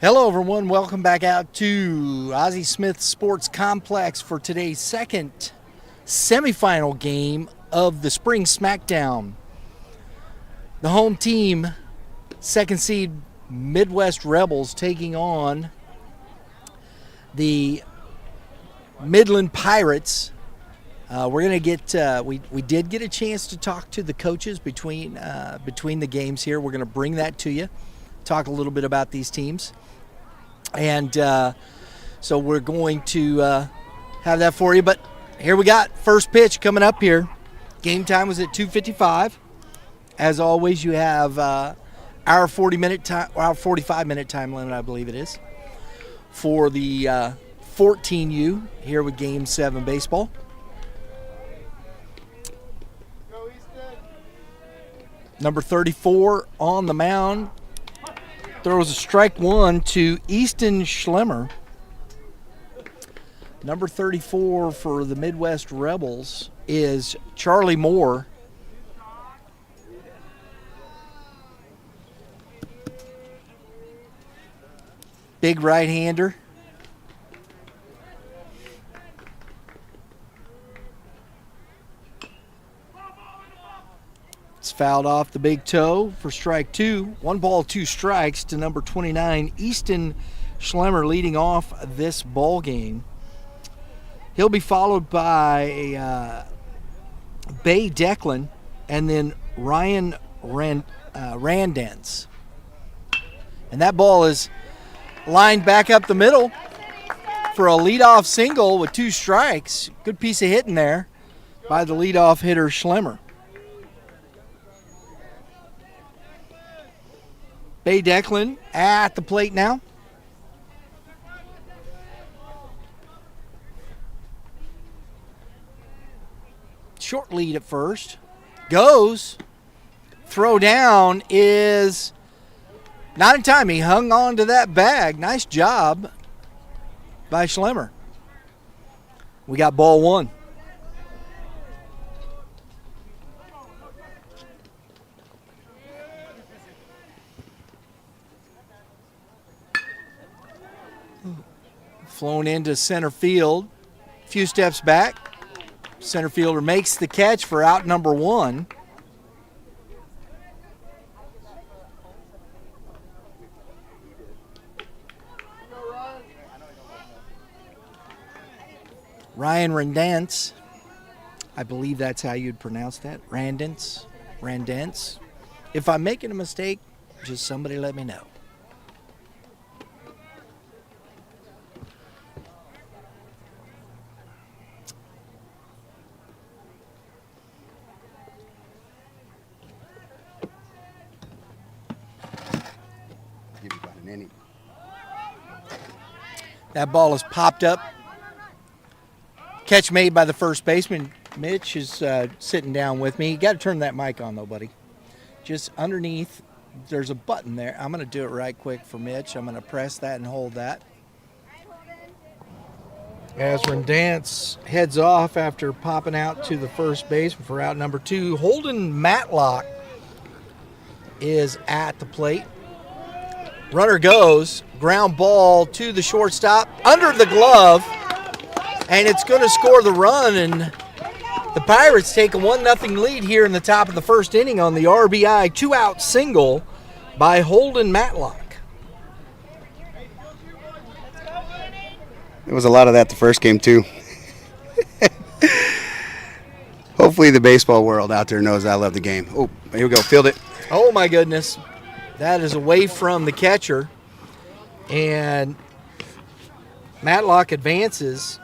Hello, everyone. Welcome back out to Ozzie Smith Sports Complex for today's second semifinal game of the spring Smackdown. The home team, second seed Midwest Rebels, taking on the Midland Pirates. We're gonna get. We did get a chance to talk to the coaches between the games here. We're gonna bring that to you. Talk a little bit about these teams. And so we're going to have that for you. But here we got first pitch coming up here. Game time was at 2:55. As always, you have our 45-minute time limit, I believe it is, for the 14U here with Game 7 baseball. Number 34 on the mound. Throws a strike one to Easton Schlemmer. Number 34 for the Midwest Rebels is Charlie Moore. Big right-hander. It's fouled off the big toe for strike two. 1 ball, 2 strikes to number 29, Easton Schlemmer, leading off this ball game. He'll be followed by Bay Declan and then Ryan Randance. And that ball is lined back up the middle for a leadoff single with 2 strikes. Good piece of hitting there by the leadoff hitter Schlemmer. Bay Declan at the plate now. Short lead at first. Goes. Throw down is not in time. He hung on to that bag. Nice job by Schlemmer. We got ball 1. Flown into center field. A few steps back. Center fielder makes the catch for out number 1. Ryan Randance. I believe that's how you'd pronounce that. Randance. If I'm making a mistake, just somebody let me know. That ball is popped up. Catch made by the first baseman. Mitch is sitting down with me. You got to turn that mic on, though, buddy. Just underneath, there's a button there. I'm going to do it right quick for Mitch. I'm going to press that and hold that. As Randance heads off after popping out to the first base for out number 2, Holden Matlock is at the plate. Runner goes, ground ball to the shortstop, under the glove, and it's going to score the run, and the Pirates take a 1-0 lead here in the top of the first inning on the RBI 2-out single by Holden Matlock. There was a lot of that the first game, too. Hopefully the baseball world out there knows I love the game. Oh, here we go. Field it. Oh, my goodness. That is away from the catcher, and Matlock advances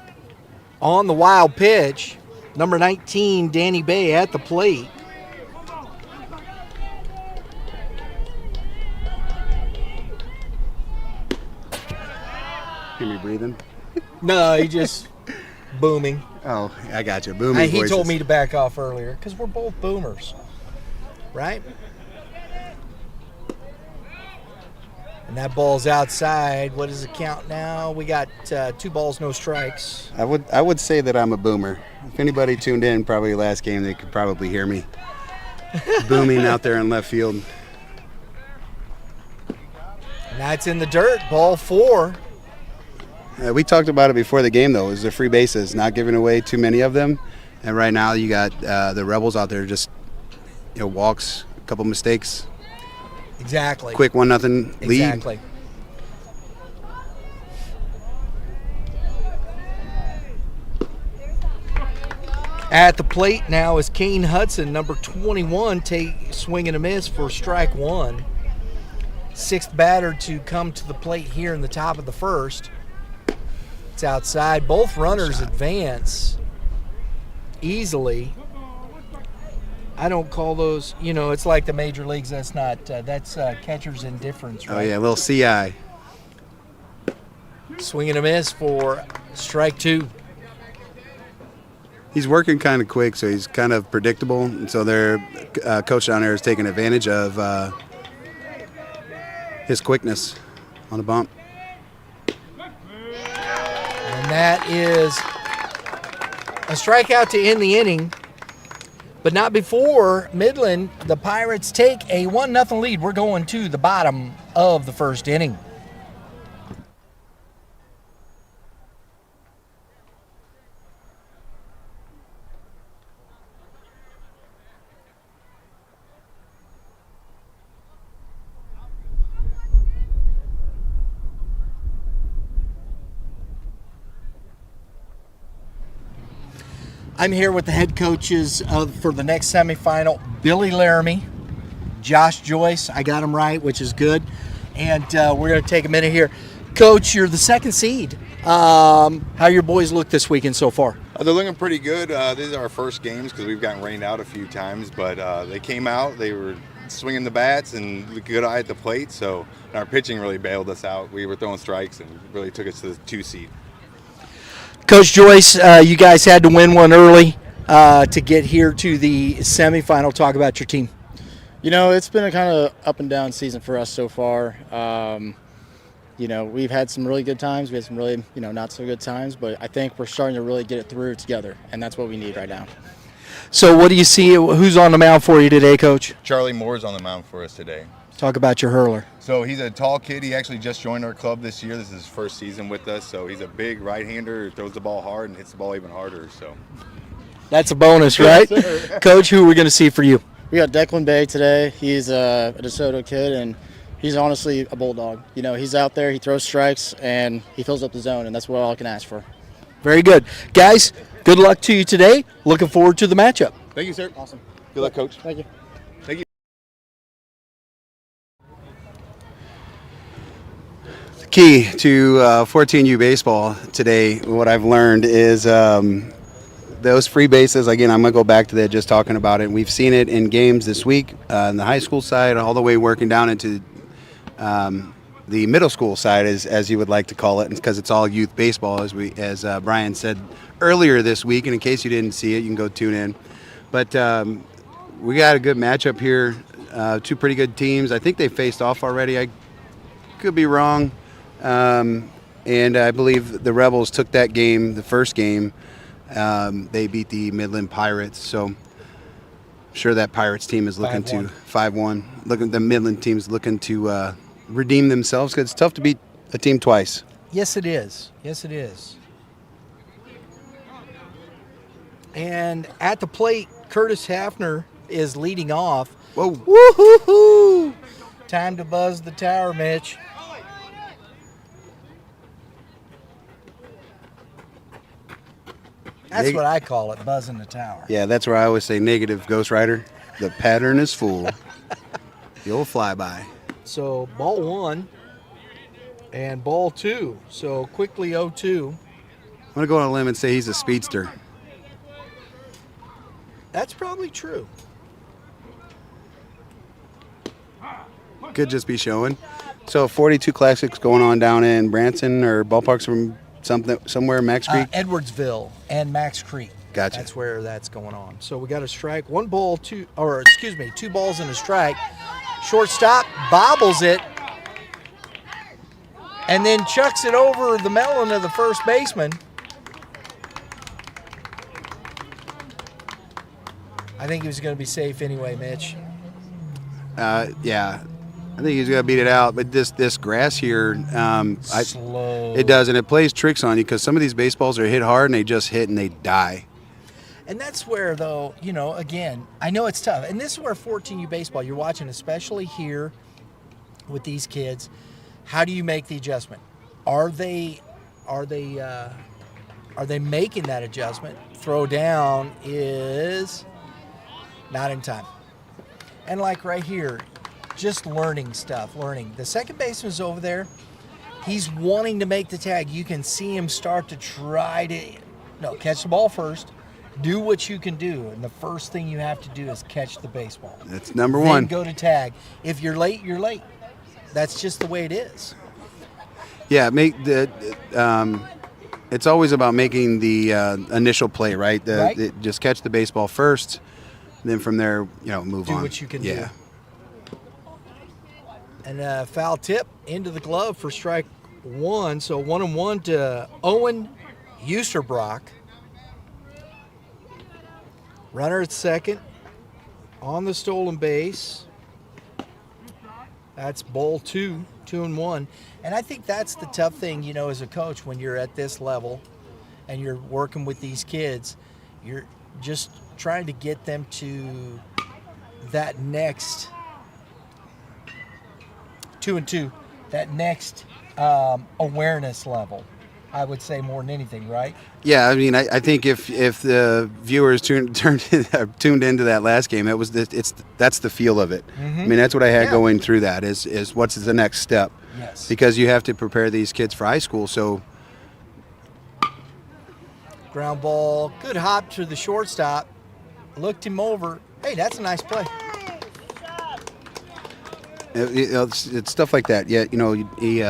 on the wild pitch. Number 19, Danny Bay, at the plate. Hear me breathing? No, he just booming. Oh, I got you. Booming He voices. told me to back off earlier because we're both boomers, right? And that ball's outside. What is the count now? We got 2 balls, no strikes. I would say that I'm a boomer. If anybody tuned in probably last game, they could probably hear me booming out there in left field. That's in the dirt. Ball 4. We talked about it before the game, though, is the free bases, not giving away too many of them. And right now you got the Rebels out there just, walks, a couple mistakes. Exactly. Quick 1-0 lead. Exactly. At the plate now is Kane Hudson, number 21, swing and a miss for strike 1. 6th batter to come to the plate here in the top of the first. It's outside. Both runners advance easily. I don't call those, it's like the major leagues. That's not, that's catcher's indifference, right? Oh, yeah, a little CI. Swing and a miss for strike 2. He's working kind of quick, so he's kind of predictable. And so their coach down there is taking advantage of his quickness on the bump. And that is a strikeout to end the inning, but not before Midland. The Pirates take a 1-0 lead. We're going to the bottom of the first inning. I'm here with the head coaches for the next semifinal, Billy Laramie, Josh Joyce. I got him right, which is good. And we're going to take a minute here. Coach, you're the second seed. How your boys look this weekend so far? They're looking pretty good. These are our first games because we've gotten rained out a few times. But they came out. They were swinging the bats and good eye at the plate. So our pitching really bailed us out. We were throwing strikes and really took us to the 2 seed. Coach Joyce, you guys had to win one early to get here to the semifinal. Talk about your team. It's been a kind of up and down season for us so far. We've had some really good times. We had some really, not so good times. But I think we're starting to really get it through together, and that's what we need right now. So what do you see? Who's on the mound for you today, Coach? Charlie Moore's on the mound for us today. Talk about your hurler. So he's a tall kid. He actually just joined our club this year. This is his first season with us. So he's a big right-hander who throws the ball hard and hits the ball even harder. So that's a bonus, right? Coach, who are we going to see for you? We got Declan Bay today. He's a DeSoto kid, and he's honestly a bulldog. He's out there, he throws strikes, and he fills up the zone, and that's what all I can ask for. Very good. Guys, good luck to you today. Looking forward to the matchup. Thank you, sir. Awesome. Good luck, Coach. Thank you. Thank you. Key to 14U baseball today, what I've learned is those free bases, again, I'm going to go back to that just talking about it. We've seen it in games this week on the high school side, all the way working down into the middle school side, as you would like to call it, because it's all youth baseball, as Brian said earlier this week. And in case you didn't see it, you can go tune in. But we got a good matchup here, 2 pretty good teams. I think they faced off already. I could be wrong. And I believe the Rebels took that game, the first game. They beat the Midland Pirates, so I'm sure that Pirates team is looking 5-1. The Midland team's looking to redeem themselves, because it's tough to beat a team twice. Yes, it is. Yes, it is. And at the plate, Curtis Hafner is leading off. Whoa. Woo-hoo-hoo! Time to buzz the tower, Mitch. That's what I call it, buzzing the tower. Yeah, that's where I always say negative, Ghost Rider. The pattern is full. The old flyby. So ball 1 and ball 2. So quickly 0-2. I'm going to go on a limb and say he's a speedster. That's probably true. Could just be showing. So 42 Classics going on down in Branson, or ballparks from somewhere, Max Creek? Edwardsville and Max Creek. Gotcha. That's where that's going on. So we got a strike. 2 balls and a strike. Shortstop bobbles it and then chucks it over the melon of the first baseman. I think he was going to be safe anyway, Mitch. Yeah. I think he's going to beat it out. But this grass here, Slow. it does, and it plays tricks on you because some of these baseballs are hit hard and they just hit and they die. And that's where, though, again, I know it's tough. And this is where 14U baseball, you're watching, especially here with these kids. How do you make the adjustment? Are they making that adjustment? Throw down is not in time. And like right here, just learning stuff, The second baseman's over there. He's wanting to make the tag. You can see him start to try to, catch the ball first. Do what you can do. And the first thing you have to do is catch the baseball. That's number then one. Go to tag. If you're late, you're late. That's just the way it is. Yeah, it's always about making the initial play, right? Just catch the baseball first, then from there, move on. Do what you can do. And a foul tip into the glove for strike one. So 1-1 to Owen Usterbrock. Runner at second on the stolen base. That's ball 2-1. And I think that's the tough thing, as a coach, when you're at this level and you're working with these kids, you're just trying to get them to that next 2-2, that next awareness level. I would say more than anything, right? Yeah, I mean, I think if the viewers tuned into that last game, that's the feel of it. Mm-hmm. I mean, that's what I had going through that is what's the next step? Yes. Because you have to prepare these kids for high school. So ground ball, good hop to the shortstop, looked him over. Hey, that's a nice play. It's stuff like that. Yeah, he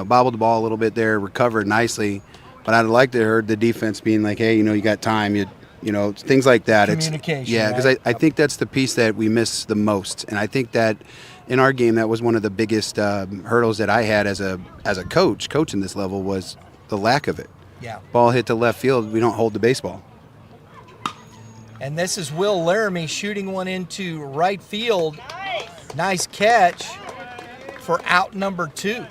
bobbled the ball a little bit there, recovered nicely. But I'd like to have heard the defense being like, hey, you got time, things like that. Communication. Yeah, because I think that's the piece that we miss the most. And I think that in our game, that was one of the biggest hurdles that I had as a coaching this level was the lack of it. Yeah. Ball hit to left field, we don't hold the baseball. And this is Will Laramie shooting one into right field. Nice catch for out number 2.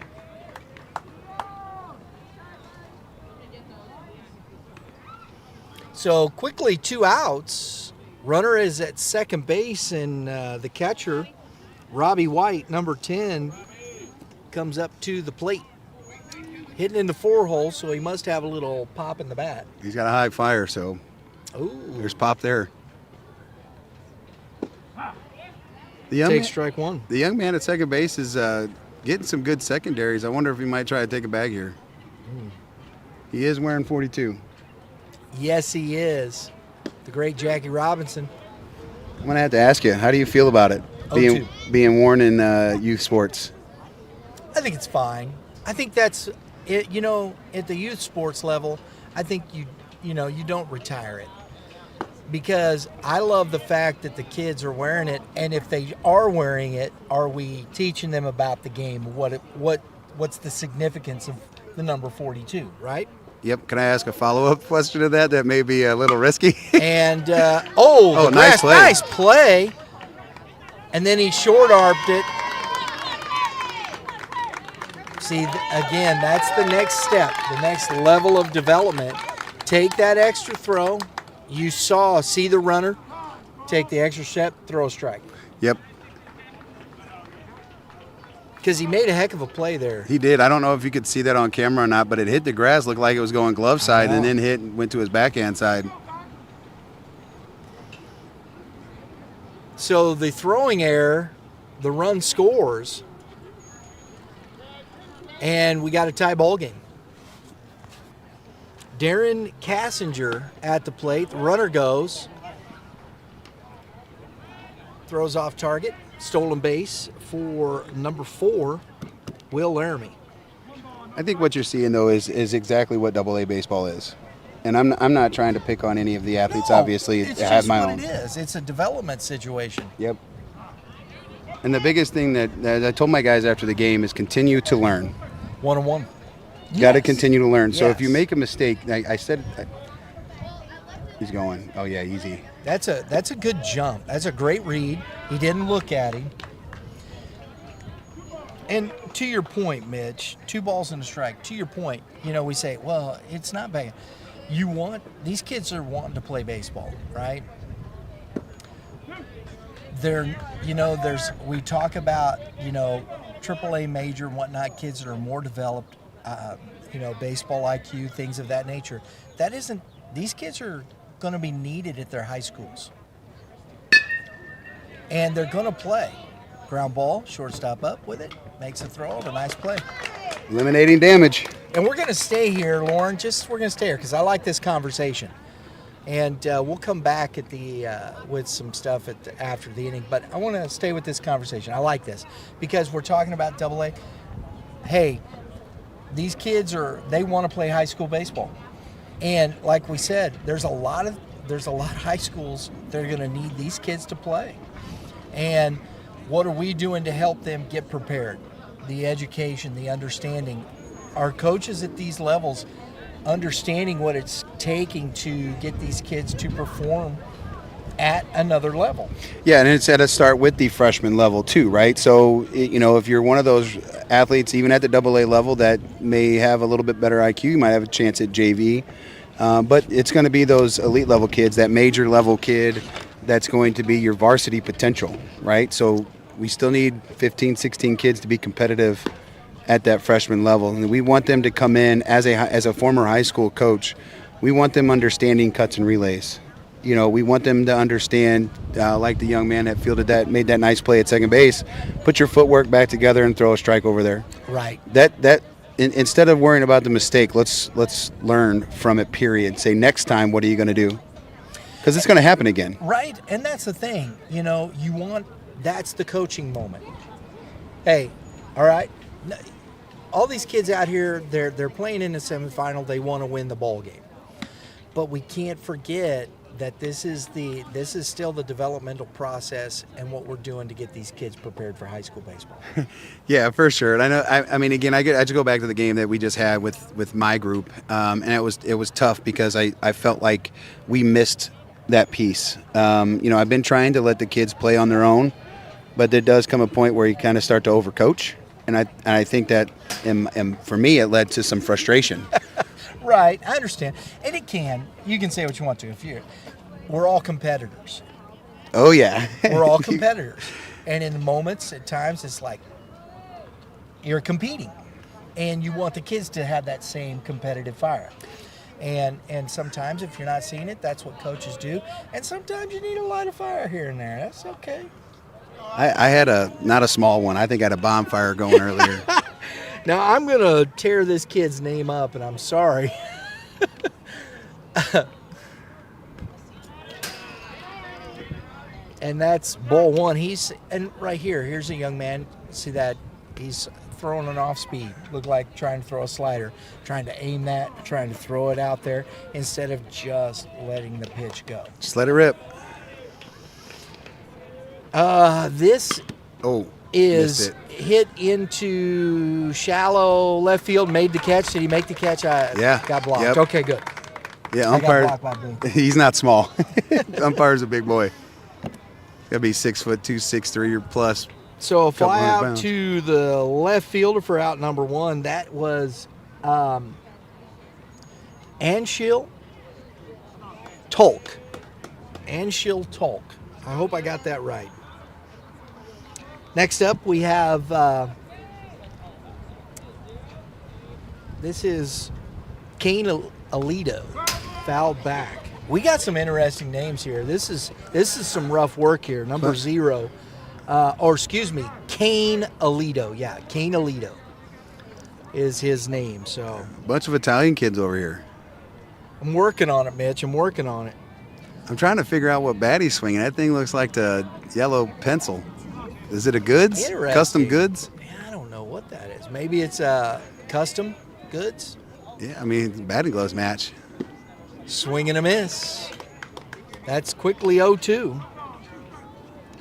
So quickly 2 outs. Runner is at second base, and the catcher, Robbie White, number 10, comes up to the plate. Hitting into 4 holes, so he must have a little pop in the bat. He's got a high flyer, so there's pop there. Take strike one. The young man at second base is getting some good secondaries. I wonder if he might try to take a bag here. He is wearing 42. Yes, he is. The great Jackie Robinson. I'm going to have to ask you, how do you feel about it, being worn in youth sports? I think it's fine. I think that's it. At the youth sports level, I think you don't retire it, because I love the fact that the kids are wearing it, and if they are wearing it, are we teaching them about the game? What's the significance of the number 42, right? Yep. Can I ask a follow-up question to that? That may be a little risky. And nice play. And then he short-armed it. See, again, that's the next step, the next level of development. Take that extra throw. You see the runner, take the extra step, throw a strike. Yep. Because he made a heck of a play there. He did. I don't know if you could see that on camera or not, but it hit the grass, looked like it was going glove side, and then went to his backhand side. So the throwing error, the run scores, and we got a tie ball game. Darren Cassinger at the plate. The runner goes. Throws off target. Stolen base for number 4, Will Laramie. I think what you're seeing, though, is exactly what AA baseball is. And I'm not trying to pick on any of the athletes, obviously. It's I have just my what own. it is. It's a development situation. Yep. And the biggest thing that I told my guys after the game is continue to learn. 1-on-1. Got to continue to learn. So if you Yes. make a mistake, I said, he's going, oh, yeah, easy. That's a good jump. That's a great read. He didn't look at him. And to your point, Mitch, 2 balls and a strike. To your point, we say, well, it's not bad. These kids are wanting to play baseball, right? We talk about, AAA major and whatnot, kids that are more developed, baseball IQ, things of that nature. These kids are going to be needed at their high schools. And they're going to play. Ground ball, shortstop up with it, makes a throw, a nice play. Eliminating damage. And we're going to stay here, Lauren. We're going to stay here because I like this conversation. And we'll come back at with some stuff after the inning. But I want to stay with this conversation. I like this because we're talking about AA. Hey, these kids they want to play high school baseball. And like we said, there's a lot of high schools that are going to need these kids to play. And what are we doing to help them get prepared? The education, the understanding. Our coaches at these levels understanding what it's taking to get these kids to perform at another level. Yeah, and it's at a start with the freshman level too, right? So, if you're one of those athletes, even at the AA level, that may have a little bit better IQ, you might have a chance at JV. But it's going to be those elite level kids, that major level kid that's going to be your varsity potential, right? So we still need 15, 16 kids to be competitive at that freshman level. And we want them to come in as a former high school coach. We want them understanding cuts and relays. We want them to understand, like the young man that made that nice play at second base, put your footwork back together and throw a strike over there. Right. Instead of worrying about the mistake, let's learn from it, period. Say, next time, what are you going to do? Because it's going to happen again. Right, and that's the thing. That's the coaching moment. Hey, all right, all these kids out here, they're playing in the semifinal. They want to win the ball game, but we can't forget that this is still the developmental process and what we're doing to get these kids prepared for high school baseball. Yeah, for sure. And I know. I mean, again, I just go back to the game that we just had with my group, and it was tough because I felt like we missed that piece. I've been trying to let the kids play on their own, but there does come a point where you kind of start to overcoach, and I think that, for me, it led to some frustration. Right, I understand, and you can say what you want to. We're all competitors. Oh yeah, we're all competitors, and in moments, at times, it's like you're competing, and you want the kids to have that same competitive fire. And sometimes if you're not seeing it, that's what coaches do. And sometimes you need a light of fire here and there. That's okay. I had not a small one. I think I had a bonfire going earlier. Now, I'm going to tear this kid's name up, and I'm sorry. And that's ball one. And right here's a young man. See that? He's throwing an off speed. Looked like trying to throw a slider, trying to aim that, trying to throw it out there instead of just letting the pitch go. Just let it rip. This is hit into shallow left field, made the catch. Did he make the catch? Got blocked. Yep. Okay, good. Yeah, umpire. He's not small. Umpire's a big boy. Got to be 6'2", 6'3" or plus. So a fly out to the left fielder for out number one. That was Anshil Tolk. Anshil Tolk. I hope I got that right. Next up, we have this is Kane Alito, fouled back. We got some interesting names here. This is some rough work here. Number 0. Kane Alito. Yeah, Kane Alito is his name. So bunch of Italian kids over here. I'm working on it, Mitch. I'm working on it. I'm trying to figure out what bat he's swinging. That thing looks like the yellow pencil. Is it a goods? Custom goods? Man, I don't know what that is. Maybe it's custom goods. Yeah, I mean, batting gloves match. Swing and a miss. That's quickly 0-2.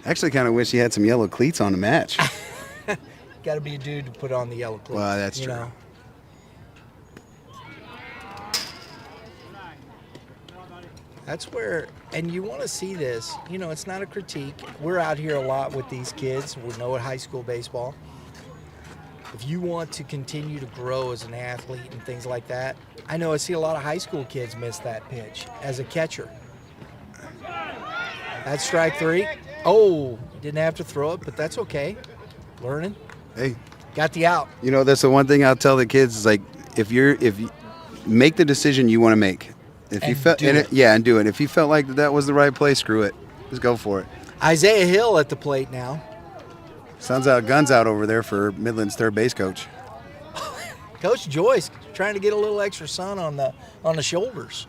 Actually, kind of wish he had some yellow cleats on the match. Got to be a dude to put on the yellow cleats. Well, that's true. Know? That's where, and you want to see this. It's not a critique. We're out here a lot with these kids. We know at high school baseball. if you want to continue to grow as an athlete and things like that, I know I see a lot of high school kids miss that pitch as a catcher. That's strike 3. Oh, didn't have to throw it, but that's okay. Learning. Hey, got the out. You know, that's the one thing I'll tell the kids is like, if you make the decision you want to make. If you felt and do it. If you felt like that was the right play, screw it. Just go for it. Isaiah Hill at the plate now. Guns out over there for Midland's third base coach. Coach Joyce trying to get a little extra sun on the shoulders.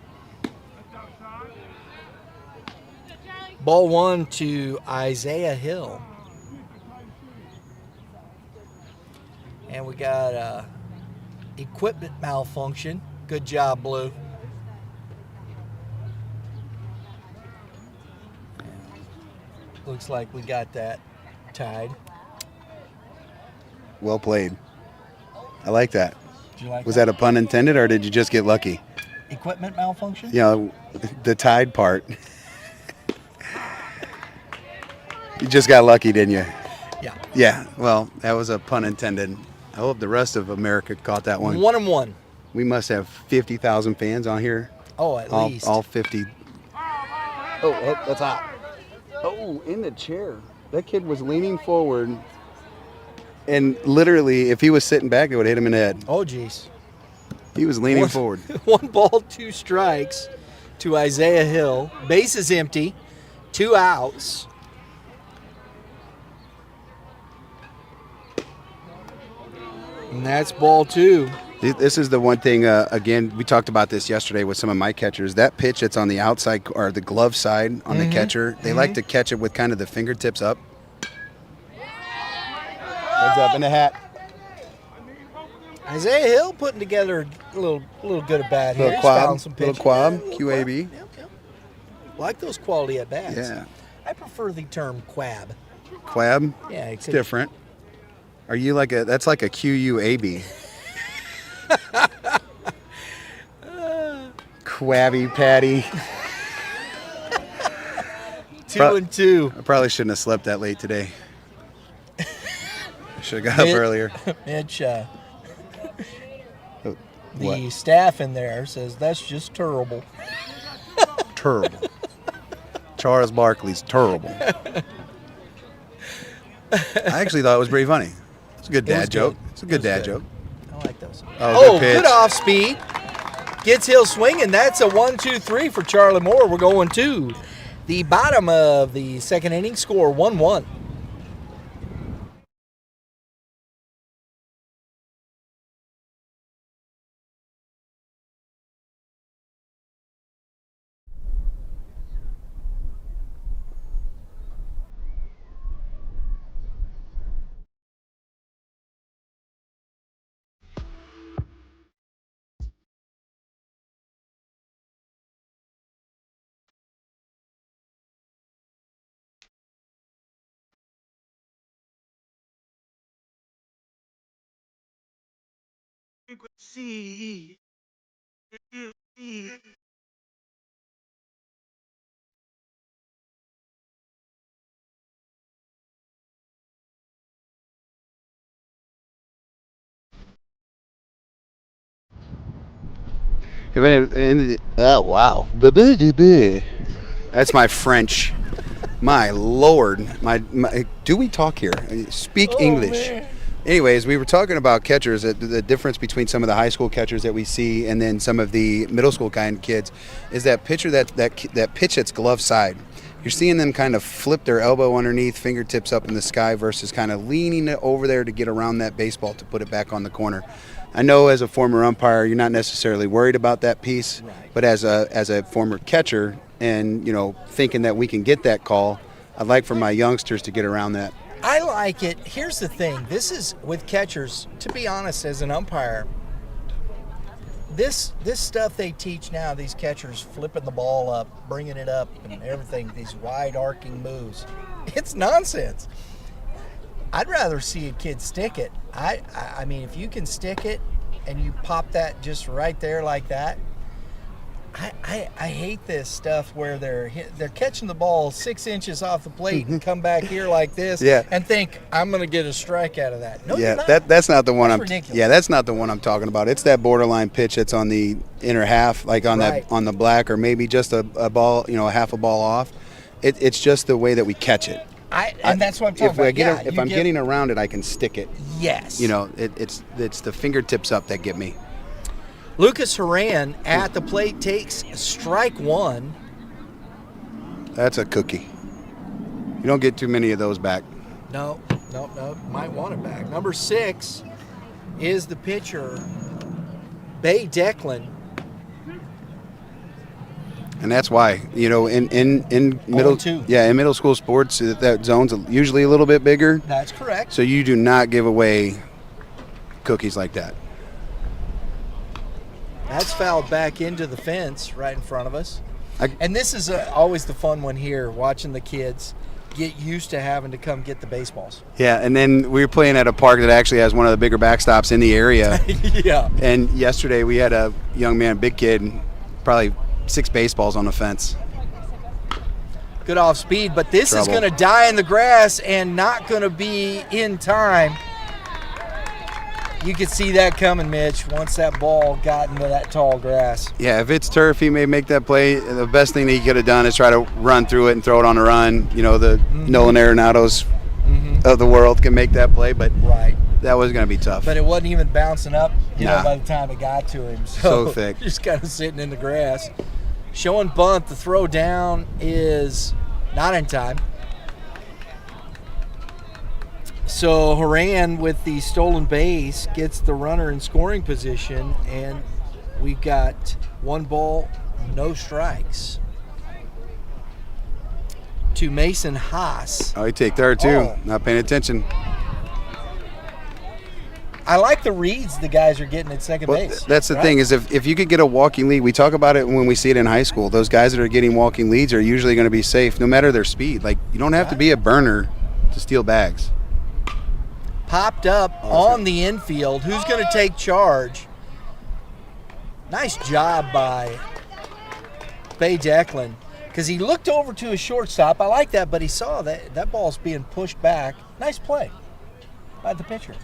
Ball 1 to Isaiah Hill. And we got equipment malfunction. Good job, Blue. Looks like we got that tied. Well played. I like that. Did you like Was that a pun intended, or did you just get lucky? Equipment malfunction? You know, the tied part. You just got lucky, didn't you? Yeah. Yeah, well, that was a pun intended. I hope the rest of America caught that one. 1-1. We must have 50,000 fans on here. Oh, at least. All 50. Oh, that's hot. Oh, in the chair. That kid was leaning forward, and literally, if he was sitting back, it would hit him in the head. Oh, geez. He was leaning forward. 1 ball, 2 strikes to Isaiah Hill. Base is empty. 2 outs. And that's ball 2. This is the one thing, again, we talked about this yesterday with some of my catchers. That pitch that's on the outside or the glove side on the catcher, they like to catch it with kind of the fingertips up. Heads up in the hat. Isaiah Hill putting together a little good at bat here. Little quab, QAB. Yep. Like those quality at bats. Yeah. I prefer the term quab. Quab? Yeah, it's different. Are you like that's like a QUAB. Quabby Patty. 2-2. I probably shouldn't have slept that late today. Should have got up earlier. Mitch, What? the staff in there says that's just terrible. Terrible. Charles Barkley's terrible. I actually thought it was pretty funny. It's a good dad joke. It's a good dad joke. I like those. Oh, good off speed. Gets Hill swinging. That's a 1-2-3 for Charlie Moore. We're going to the bottom of the second inning. Score 1-1. See. Oh, wow. That's my French. My Lord. Do we talk here? Speak English. Man. Anyways, we were talking about catchers, the difference between some of the high school catchers that we see and then some of the middle school kind of kids is that pitcher that pitch that's glove side. You're seeing them kind of flip their elbow underneath, fingertips up in the sky versus kind of leaning it over there to get around that baseball to put it back on the corner. I know as a former umpire, you're not necessarily worried about that piece, but as a former catcher and, you know, thinking that we can get that call, I'd like for my youngsters to get around that. I like it. Here's the thing. This is with catchers, to be honest, as an umpire, this stuff they teach now, these catchers flipping the ball up, bringing it up and everything, these wide arcing moves, it's nonsense. I'd rather see a kid stick it. I mean, if you can stick it and you pop that just right there like that, I hate this stuff where they're catching the ball 6 inches off the plate and come back here like this and think I'm going to get a strike out of that. No, you're not. That's not the one. That's ridiculous. Yeah, that's not the one I'm talking about. It's that borderline pitch that's on the inner half, like on on the black, or maybe just a ball, a half a ball off. It's just the way that we catch it. That's what I'm talking about. If I'm getting around it, I can stick it. Yes. It's the fingertips up that get me. Lucas Horan at the plate takes strike one. That's a cookie. You don't get too many of those back. No. Might want it back. Number 6 is the pitcher, Bay Declan. And that's why, in middle school sports, that zone's usually a little bit bigger. That's correct. So you do not give away cookies like that. That's fouled back into the fence right in front of us. And this is always the fun one here, watching the kids get used to having to come get the baseballs. Yeah, and then we were playing at a park that actually has one of the bigger backstops in the area. Yeah. And yesterday we had a young man, big kid, probably 6 baseballs on the fence. Good off speed, but this is going to die in the grass and not going to be in time. You could see that coming, Mitch, once that ball got into that tall grass. Yeah, if it's turf, he may make that play. The best thing that he could have done is try to run through it and throw it on a run. The Nolan Arenados of the world can make that play, but that was going to be tough. But it wasn't even bouncing up, by the time it got to him. So thick. Just kind of sitting in the grass. Showing bunt, the throw down is not in time. So Horan, with the stolen base, gets the runner in scoring position, and we've got 1 ball, no strikes. To Mason Haas. Oh, he take third too. Not paying attention. I like the reads the guys are getting at second base. That's the thing is if you could get a walking lead, we talk about it when we see it in high school. Those guys that are getting walking leads are usually going to be safe, no matter their speed. Like, you don't have to be a burner to steal bags. Popped up on the infield. Who's going to take charge? Nice job by Bay Declan, because he looked over to his shortstop. I like that, but he saw that ball's being pushed back. Nice play by the pitcher.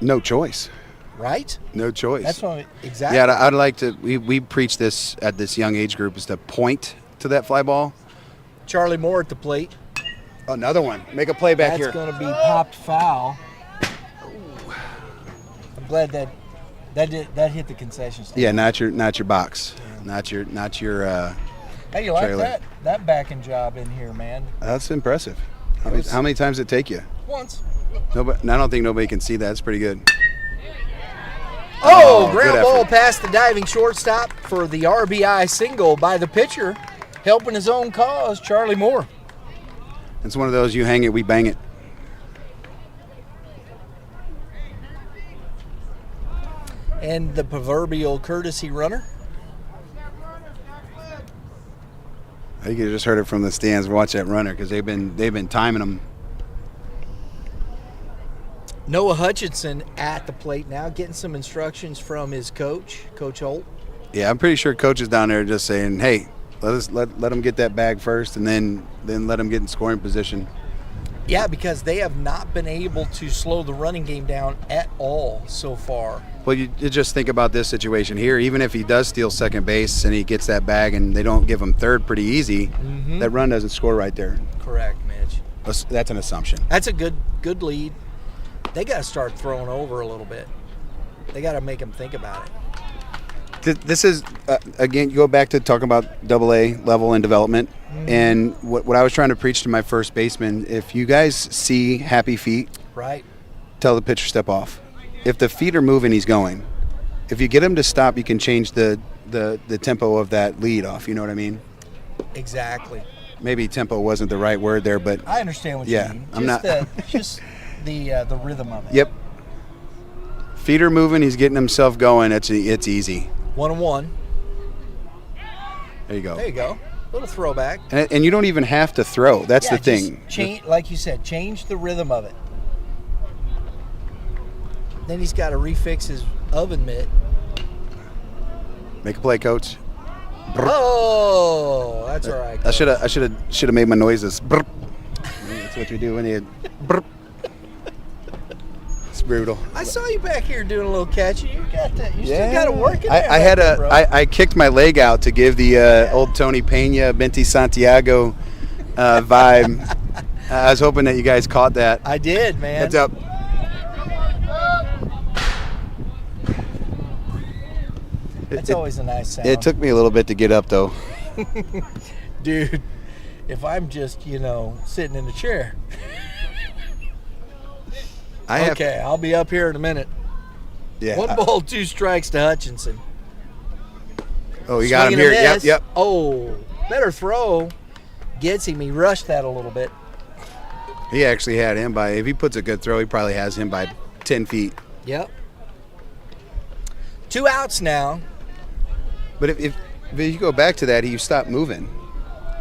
No choice. Right? No choice. That's what exactly. Yeah, I'd like to. We preach this at this young age group, is to point to that fly ball. Charlie Moore at the plate. Another one. Make a play back here. That's going to be popped foul. I'm glad that hit the concession stand. Yeah, not your box. Yeah. Not your How you like trailer. that backing job in here, man? That's impressive. How many times did it take you? Once. Nobody, I don't think nobody can see that. It's pretty good. Ground ball past the diving shortstop for the RBI single by the pitcher, helping his own cause, Charlie Moore. It's one of those, you hang it, we bang it. And the proverbial courtesy runner. I think you just heard it from the stands. Watch that runner, because they've been timing them. Noah Hutchinson at the plate now, getting some instructions from his coach, Coach Holt. Yeah, I'm pretty sure coach is down there just saying, hey, let them get that bag first, and then let them get in scoring position. Yeah, because they have not been able to slow the running game down at all so far. Well, you just think about this situation here. Even if he does steal second base and he gets that bag and they don't give him third pretty easy, that run doesn't score right there. Correct, Mitch. That's an assumption. That's a good lead. They got to start throwing over a little bit. They got to make them think about it. This is, again, you go back to talking about AA level and development. And what I was trying to preach to my first baseman, if you guys see happy feet, right, tell the pitcher step off. If the feet are moving, he's going. If you get him to stop, you can change the tempo of that lead off. You know what I mean? Exactly. Maybe tempo wasn't the right word there, but I understand what you mean. Just the rhythm of it. Yep. Feet are moving. He's getting himself going. It's easy. 1-1. There you go. There you go. Little throwback. And you don't even have to throw. That's the thing. Change, like you said, change the rhythm of it. Then he's got to refix his oven mitt. Make a play, coach. Oh, that's all right. I should have made my noises. Brr. That's what you do when you. Brr. It's brutal. I saw you back here doing a little catching. You got that. You still got to work it. I kicked my leg out to give the old Tony Pena, Benti Santiago vibe. I was hoping that you guys caught that. I did, man. Heads up. That's always a nice sound. It took me a little bit to get up, though. Dude, if I'm just, sitting in the chair. I'll be up here in a minute. Yeah. 1 ball, 2 strikes to Hutchinson. Oh, you got him here. Yep. Oh, better throw. Gets him. He rushed that a little bit. He actually had him by, if he puts a good throw, he probably has him by 10 feet. Yep. 2 outs now. But if you go back to that, he stopped moving,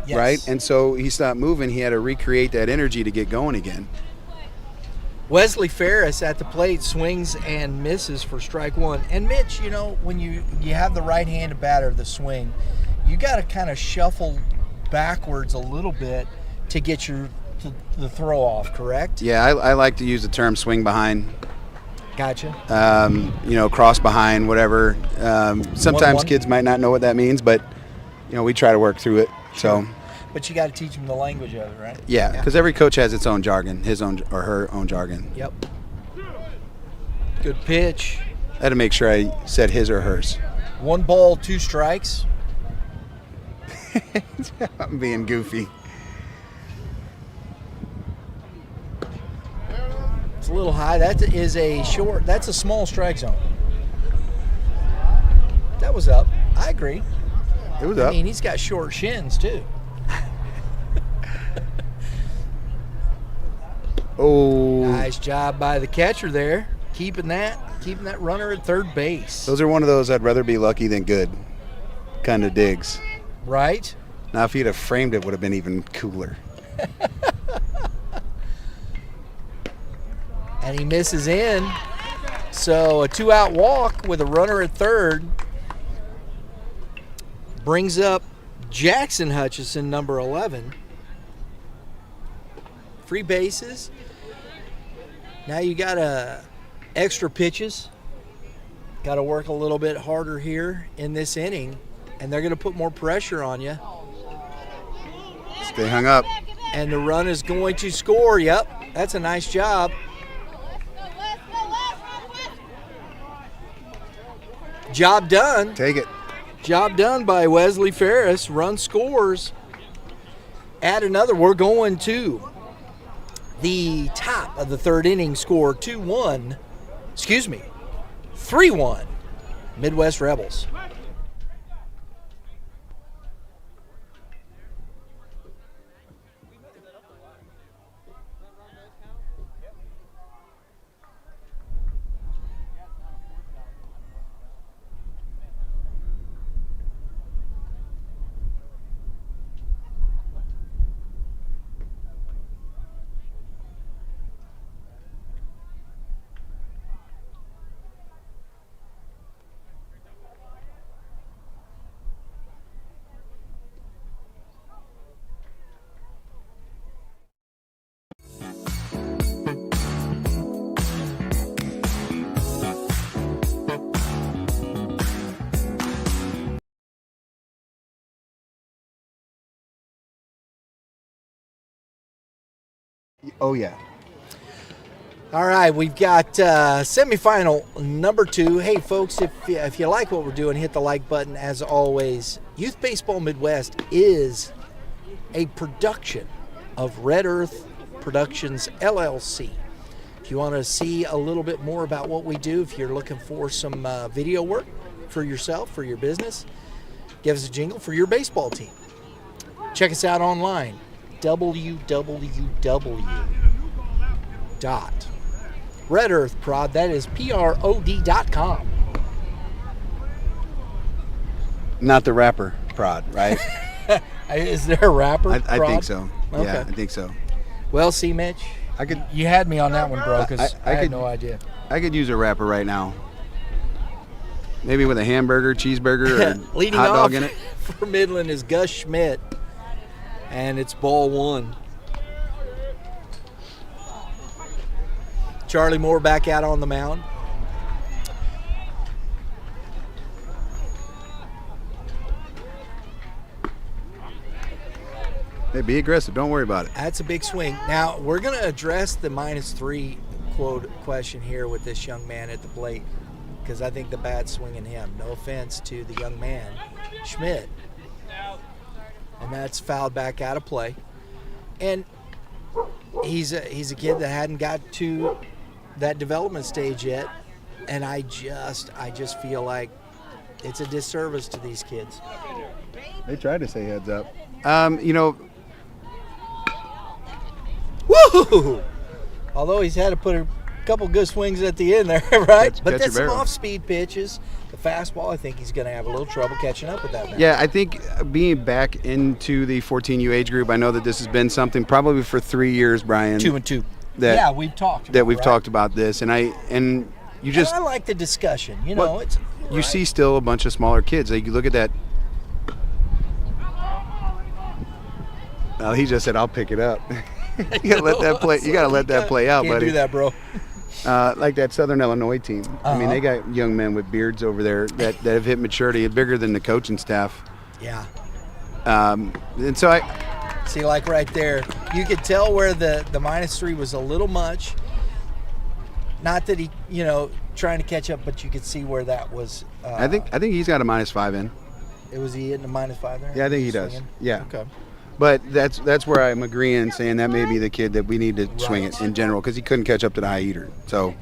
Yes. right? And so he stopped moving. He had to recreate that energy to get going again. Wesley Ferris at the plate swings and misses for strike 1. And Mitch, when you have the right-handed batter, the swing, you got to kind of shuffle backwards a little bit to get the throw off, correct? Yeah, I like to use the term swing behind. Gotcha. Cross behind, whatever. Sometimes 1-1. kids might not know what that means, but we try to work through it. Sure. So, but you got to teach them the language of it, right? yeah, because every coach has its own jargon, his own or her own jargon. Yep. Good pitch. I had to make sure I said his or hers. 1 ball, 2 strikes. I'm being goofy. It's a little high. That is a short. That's a small strike zone. That was up. I agree. It was up. I mean, he's got short shins too. Oh. Nice job by the catcher there, keeping that runner at third base. Those are one of those I'd rather be lucky than good kind of digs. Right? Now, if he'd have framed it, would have been even cooler. And he misses in. So a 2-out walk with a runner at third brings up Jackson Hutchison, number 11. Free bases. Now you got extra pitches. Got to work a little bit harder here in this inning, and they're going to put more pressure on you. Stay hung up. And the run is going to score. Yep, that's a nice job. Job done. Take it. Job done by Wesley Ferris. Run scores. Add another. We're going to the top of the third inning. Score 3-1 Midwest Rebels. Oh, yeah. All right, we've got semifinal number 2. Hey, folks, if you like what we're doing, hit the like button. As always, Youth Baseball Midwest is a production of Red Earth Productions, LLC. If you want to see a little bit more about what we do, if you're looking for some video work for yourself, for your business, give us a jingle for your baseball team. Check us out online, www.RedEarthProd, that is PROD.com. Not the rapper prod, right? Is there a rapper? I Prod? think so. Okay. Yeah, I think so. Well, see, Mitch, you had me on that one, bro, because I had no idea. I could use a rapper right now. maybe with a hamburger, cheeseburger, or Leading hot off dog in it. for Midland is Gus Schmidt, and it's ball 1. Charlie Moore back out on the mound. Hey, be aggressive. Don't worry about it. That's a big swing. Now, we're going to address the -3 quote question here with this young man at the plate, because I think the bat's swinging him. No offense to the young man, Schmidt. And that's fouled back out of play. And he's a kid that hadn't got to that development stage yet. And I just feel like it's a disservice to these kids. They tried to say heads up. Woo! Although he's had to put a couple good swings at the end there, right? Catch But your that's some barrel. off-speed pitches. The fastball, I think he's going to have a little trouble catching up with that man. Yeah, I think being back into the 14U age group, I know that this has been something probably for 3 years, Brian. 2 and 2. That- yeah, we've talked. That we've right? talked about this, and you just And I like the discussion. You know, Well, it's you right. see still a bunch of smaller kids. Like you look at that. Well, he just said, "I'll pick it up." You gotta let that play. You gotta let that play out, Can't buddy. do that, bro. Like that Southern Illinois team. I mean, Uh-huh. they got young men with beards over there that have hit maturity, bigger than the coaching staff. Yeah. And so See, like right there, you could tell where the -3 was a little much. Not that he, trying to catch up, but you could see where that was. I think he's got a -5 in. It was he hitting a -5 there? Yeah, I think he does. Swinging? Yeah. Okay. But that's where I'm agreeing, saying that may be the kid that we need to swing it in general because he couldn't catch up to the high eater. So.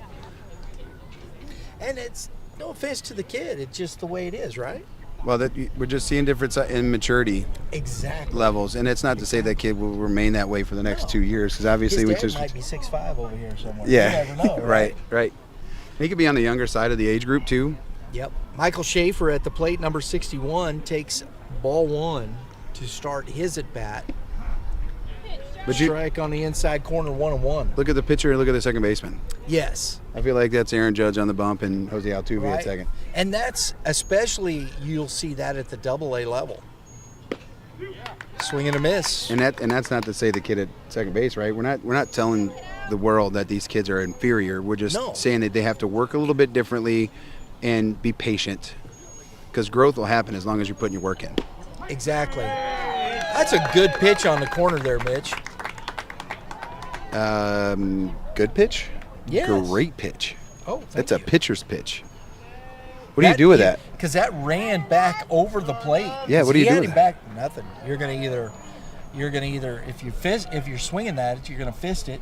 And it's no offense to the kid, it's just the way it is, right? Well, we're just seeing difference in maturity Exactly. levels, and it's not to say that kid will remain that way for the next 2 years, because obviously His we dad just might be 6'5" over here somewhere. yeah, You never know, right. He could be on the younger side of the age group too. Yep. Michael Schaefer at the plate, number 61, takes ball 1 to start his at bat. But you Strike on the inside corner, 1-1. look at the pitcher and look at the second baseman. Yes. I feel like that's Aaron Judge on the bump and Jose Altuve Right. at second. And that's especially, you'll see that at the AA level. Swing and a miss. And that's not to say the kid at second base, right? We're not telling the world that these kids are inferior. We're just saying that they have to work a little bit differently and be patient, because growth will happen as long as you're putting your work in. Exactly. That's a good pitch on the corner there, Mitch. Good pitch? Yes. Great pitch. Oh, That's a pitcher's pitch. What do you do with that? Because that ran back over the plate. Yeah, what do you He do had with him that? back. Nothing. You're gonna either if you're swinging that, you're gonna fist it.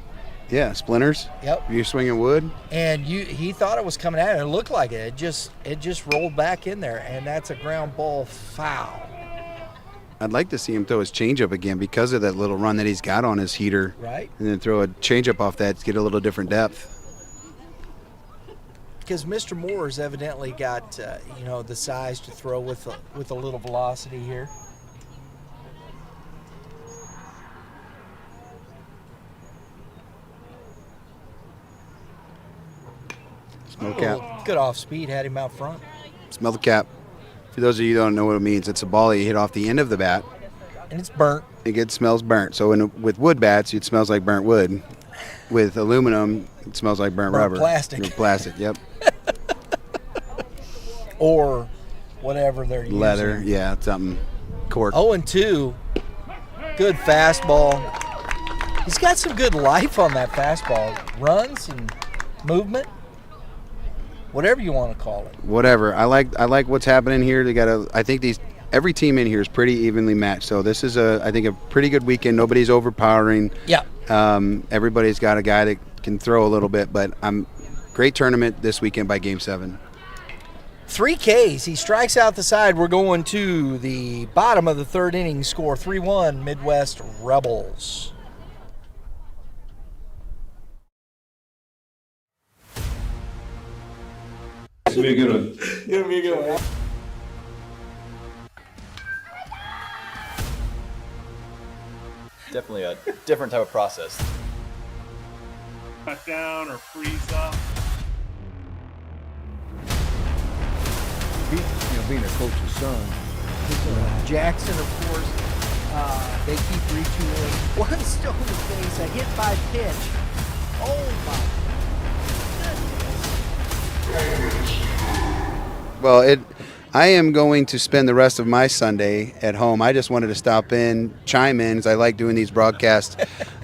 Yeah, splinters. Yep. You're swinging wood. And he thought it was coming out, and it looked like it. It just rolled back in there, and that's a ground ball foul. I'd like to see him throw his changeup again because of that little run that he's got on his heater. Right. And then throw a changeup off that to get a little different depth. Because Mr. Moore's evidently got the size to throw with a little velocity here. Smell the cap. Good off speed, had him out front. Smell the cap. For those of you who don't know what it means, it's a ball that you hit off the end of the bat. And it's burnt. It smells burnt. So with wood bats, it smells like burnt wood. With aluminum, it smells like burnt rubber. Plastic. Burnt plastic, yep. Or whatever they're Leather, using. yeah, something. Cork. 0-2. Good fastball. He's got some good life on that fastball. Runs and movement. Whatever you want to call it. Whatever. I like what's happening here. I think every team in here is pretty evenly matched. So this is I think a pretty good weekend. Nobody's overpowering. Yeah. Everybody's got a guy that can throw a little bit, but great tournament this weekend by Game 7. 3 Ks. He strikes out the side. We're going to the bottom of the third inning. Score 3-1 Midwest Rebels. It's gonna be a good one. Gonna be a good one. Definitely a different type of process. Cut down or freeze up. of being a coach's son. Jackson, of course, they keep retooling. One stolen base, a hit by pitch. Oh my goodness. Well, I am going to spend the rest of my Sunday at home. I just wanted to stop in, chime in, as I like doing these broadcasts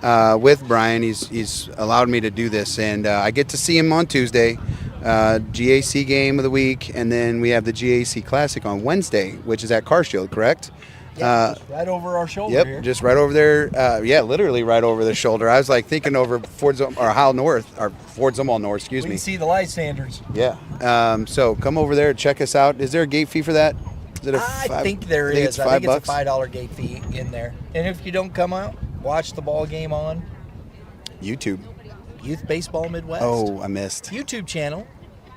with Brian. He's allowed me to do this, and I get to see him on Tuesday, GAC game of the week, and then we have the GAC Classic on Wednesday, which is at Carshield, correct? Yeah, just right over our shoulder Yep, here. just right over there. Yeah, literally right over the shoulder. I was like thinking over Ford or Howell North, or Ford Zumwalt North, excuse We me. can see the light standards. Yeah. So come over there, check us out. Is there a gate fee for that? Is it I think there think is. it's I think $5? it's a $5 gate fee in there. And if you don't come out, watch the ball game on YouTube. Youth Baseball Midwest. Oh, I missed. YouTube channel,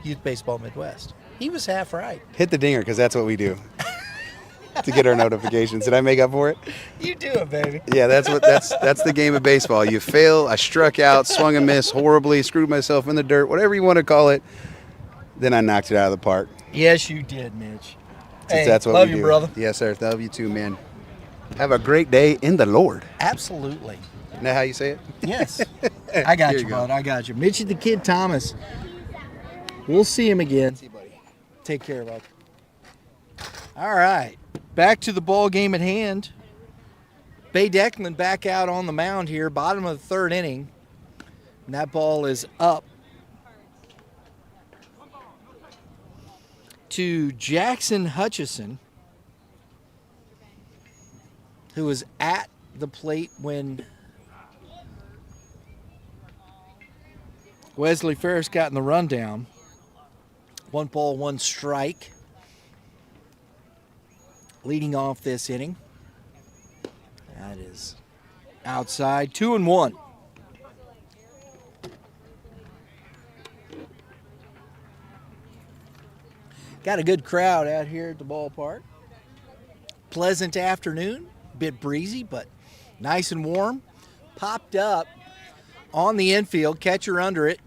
Youth Baseball Midwest. He was half right. Hit the dinger because that's what we do to get our notifications. Did I make up for it? You do it, baby. Yeah, that's the game of baseball. You fail, I struck out, swung and missed horribly, screwed myself in the dirt, whatever you want to call it. Then I knocked it out of the park. Yes, you did, Mitch. Since Hey, that's what love we you, do. brother. Yes, sir. Love you too, man. Have a great day in the Lord. Absolutely. Isn't that how you say it? Yes. I got Here you, you go. bud. I got you. Mitchy the Kid Thomas. We'll see him again. See you, buddy. Take care, bud. All right. Back to the ball game at hand. Bay Declan back out on the mound here, bottom of the third inning. And that ball is up to Jackson Hutchison, who was at the plate when Wesley Ferris got in the rundown. 1 ball, 1 strike. Leading off this inning. That is outside, 2-1. Got a good crowd out here at the ballpark. Pleasant afternoon, bit breezy, but nice and warm. Popped up on the infield, catcher under it,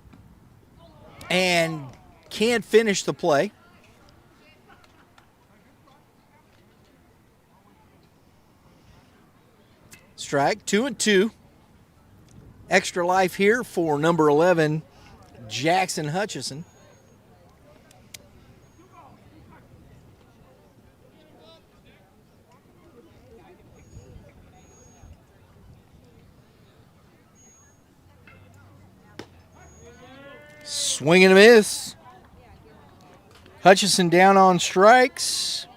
and can't finish the play. Strike, 2-2. Extra life here for number 11, Jackson Hutchison. Swing and a miss. Hutchison down on strikes.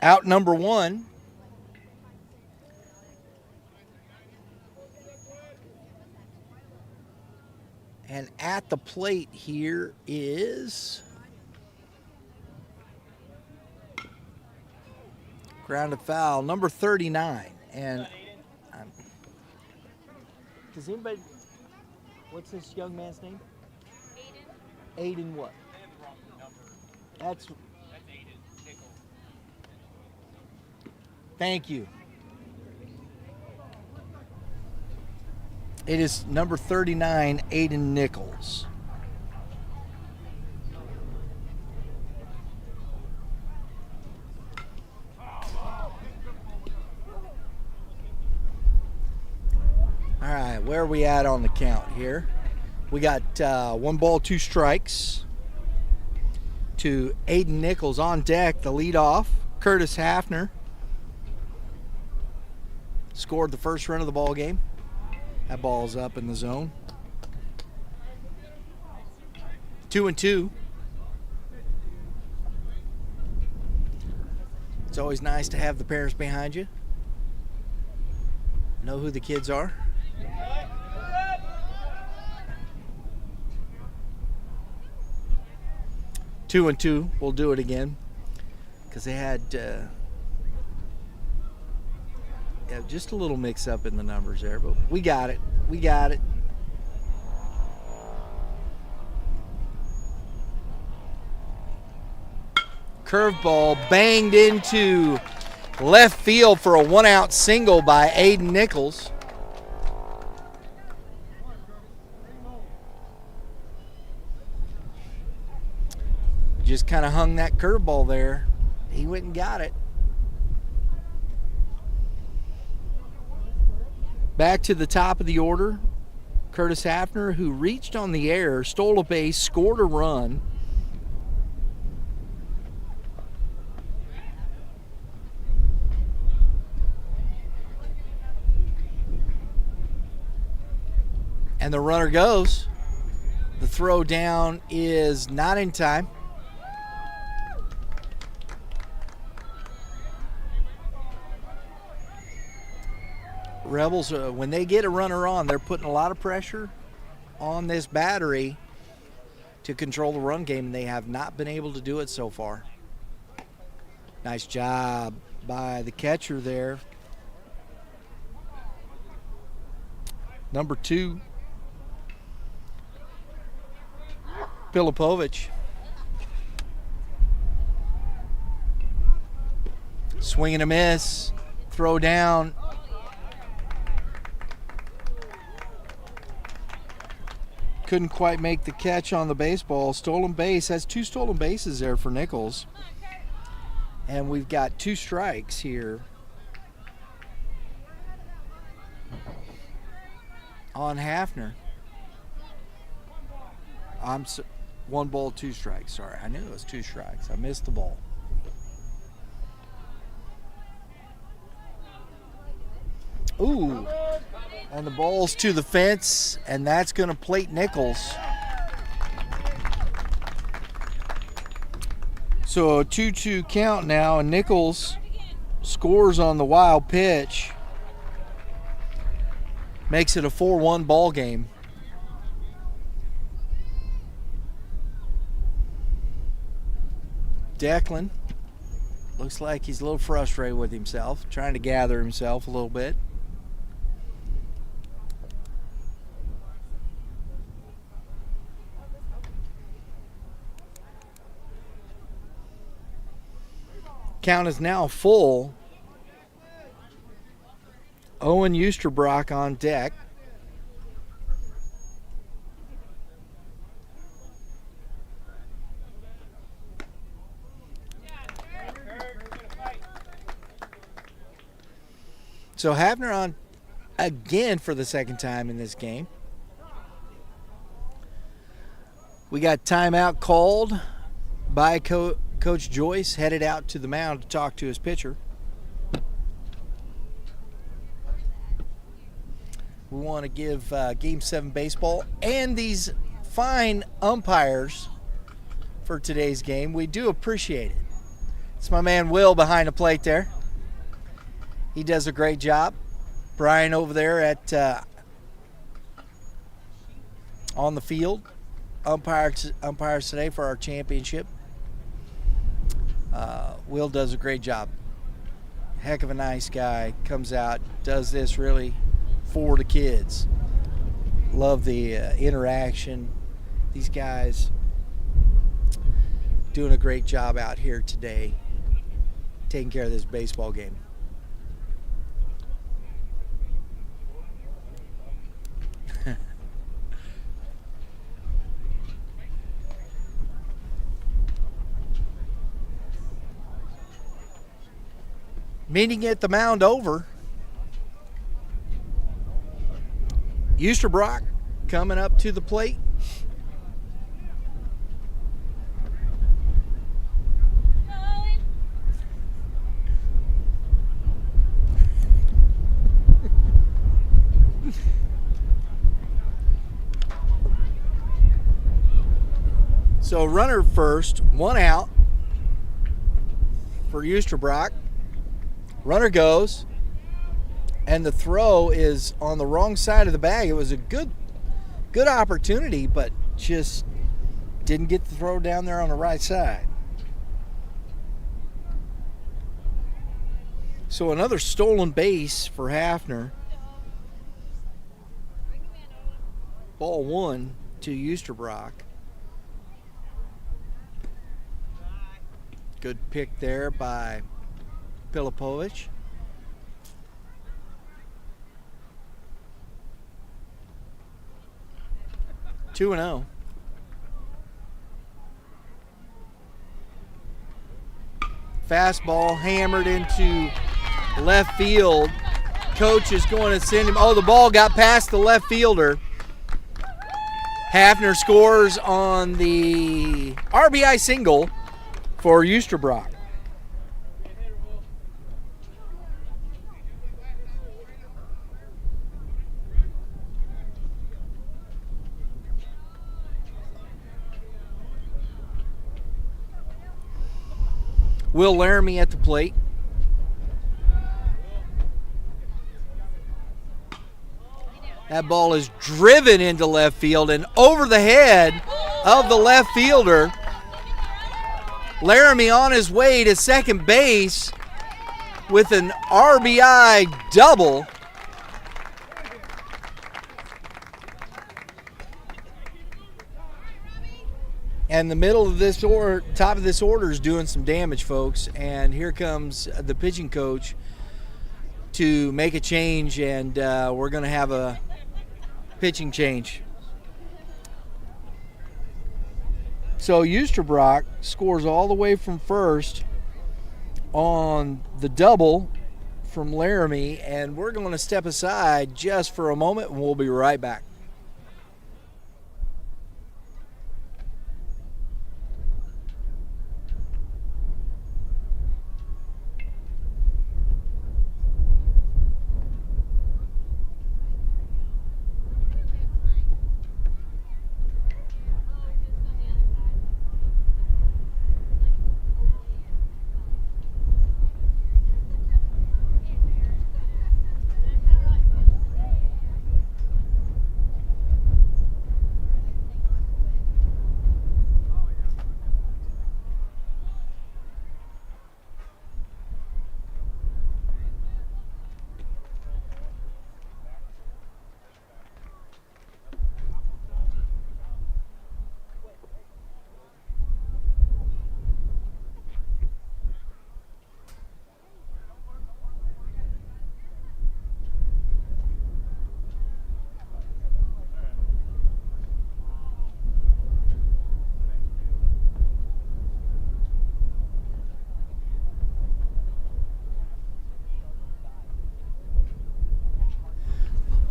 Out number 1. And at the plate here is grounded foul, number 39. And does anybody, what's this young man's name? Aiden what? That's Aiden. Thank you. It is number 39, Aiden Nichols. All right, where are we at on the count here? We got 1 ball, 2 strikes to Aiden Nichols on deck, the leadoff. Curtis Hafner scored the first run of the ball game. That ball's up in the zone. 2-2. It's always nice to have the parents behind you. Know who the kids are. Two and two. We'll do it again because they had just a little mix up in the numbers there, but we got it. We got it. Curveball banged into left field for a 1-out single by Aiden Nichols. Just kind of hung that curveball there. He went and got it. Back to the top of the order, Curtis Hafner, who reached on the air, stole a base, scored a run. And the runner goes. The throw down is not in time. Rebels, when they get a runner on, they're putting a lot of pressure on this battery to control the run game, and they have not been able to do it so far. Nice job by the catcher there. Number 2, Filipovich. Swing and a miss. Throw down. Couldn't quite make the catch on the baseball. Stolen base. Has 2 stolen bases there for Nichols. And we've got 2 strikes here on Hafner. 1 ball, 2 strikes. Sorry, I knew it was 2 strikes. I missed the ball. Ooh. And the ball's to the fence, and that's going to plate Nichols. So a 2-2 count now, and Nichols scores on the wild pitch. Makes it a 4-1 ball game. Declan looks like he's a little frustrated with himself, trying to gather himself a little bit. Count is now full. Owen Eusterbrock on deck. So Hafner on again for the second time in this game. We got timeout called by Coach Joyce, headed out to the mound to talk to his pitcher. We want to give Game 7 baseball and these fine umpires for today's game. We do appreciate it. It's my man Will behind the plate there. He does a great job. Brian over there at on the field, umpires today for our championship. Will does a great job. Heck of a nice guy. Comes out, does this really for the kids. Love the interaction. These guys doing a great job out here today, taking care of this baseball game. Meeting at the mound over. Eusterbrock coming up to the plate. So runner first, 1 out for Eusterbrock. Runner goes, and the throw is on the wrong side of the bag. It was a good opportunity, but just didn't get the throw down there on the right side. So another stolen base for Hafner. Ball 1 to Eusterbrock. Good pick there by Filipovich. Two and 0. Fastball hammered into left field. Coach is going to send him. Oh, the ball got past the left fielder. Hafner scores on the RBI single for Eusterbrock. Will Laramie at the plate. That ball is driven into left field and over the head of the left fielder. Laramie on his way to second base with an RBI double. And the middle of this top of this order is doing some damage, folks. And here comes the pitching coach to make a change, and we're going to have a pitching change. So Eusterbrock scores all the way from first on the double from Laramie, and we're going to step aside just for a moment, and we'll be right back.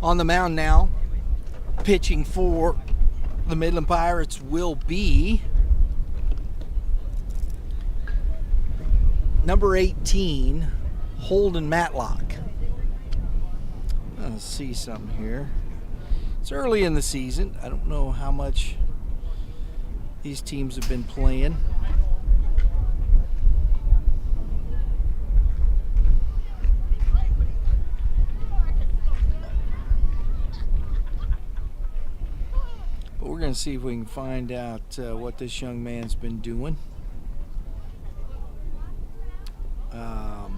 On the mound now, pitching for the Midland Pirates will be number 18, Holden Matlock. Let's see something here. It's early in the season. I don't know how much these teams have been playing. We're going to see if we can find out what this young man's been doing. I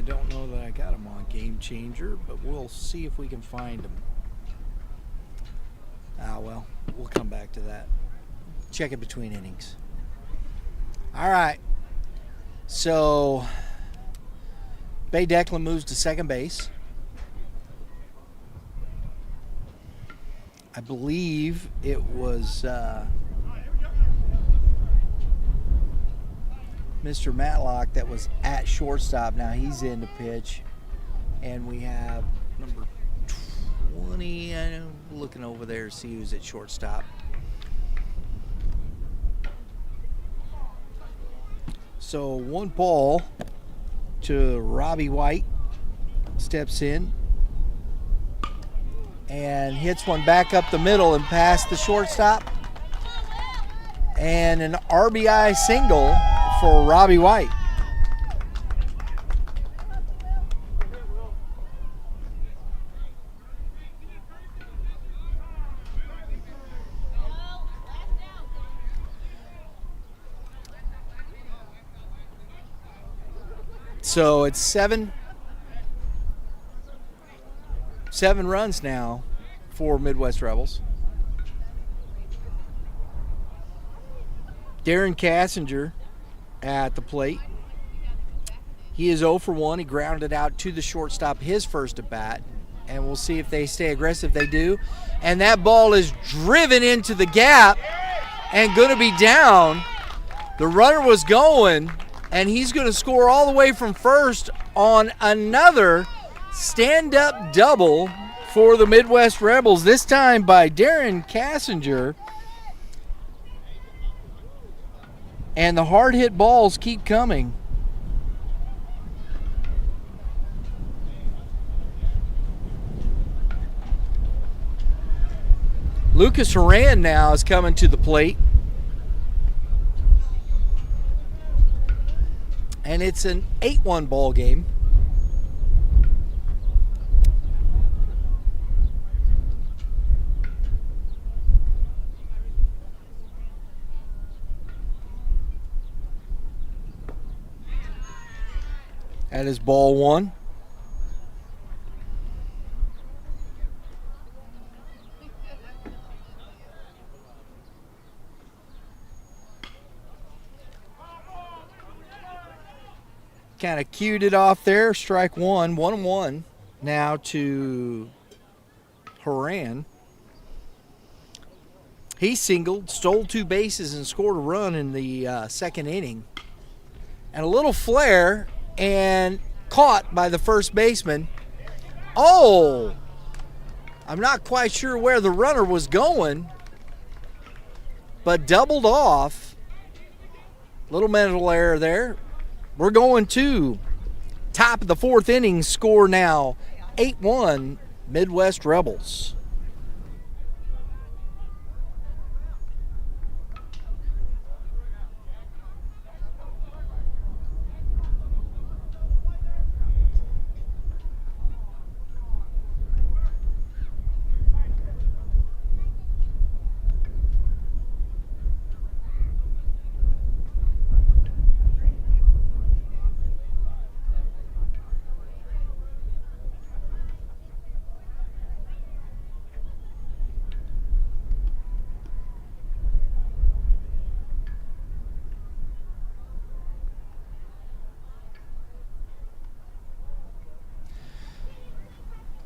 don't know that I got him on Game Changer, but we'll see if we can find him. Well, we'll come back to that. Check it between innings. All right. So, Bay Declan moves to second base. I believe it was Mr. Matlock that was at shortstop. Now he's in to pitch. And we have number 20. I'm looking over there to see who's at shortstop. So 1 ball to Robbie White, steps in and hits one back up the middle and past the shortstop. And an RBI single for Robbie White. So it's seven runs now for Midwest Rebels. Darren Cassinger at the plate. He is 0 for 1. He grounded out to the shortstop his first at bat. and we'll see if they stay aggressive. They do. And that ball is driven into the gap and going to be down. The runner was going, and he's going to score all the way from first on another stand-up double for the Midwest Rebels, this time by Darren Kassinger. And the hard-hit balls keep coming. Lucas Horan now is coming to the plate. And it's an 8-1 ball game. That is ball one. Kind of cued it off there. Strike one, 1-1 now to Horan. He singled, stole 2 bases, and scored a run in the second inning. And a little flare, and caught by the first baseman. Oh! I'm not quite sure where the runner was going, but doubled off. Little mental error there. We're going to top of the 4th inning. Score now 8-1 Midwest Rebels.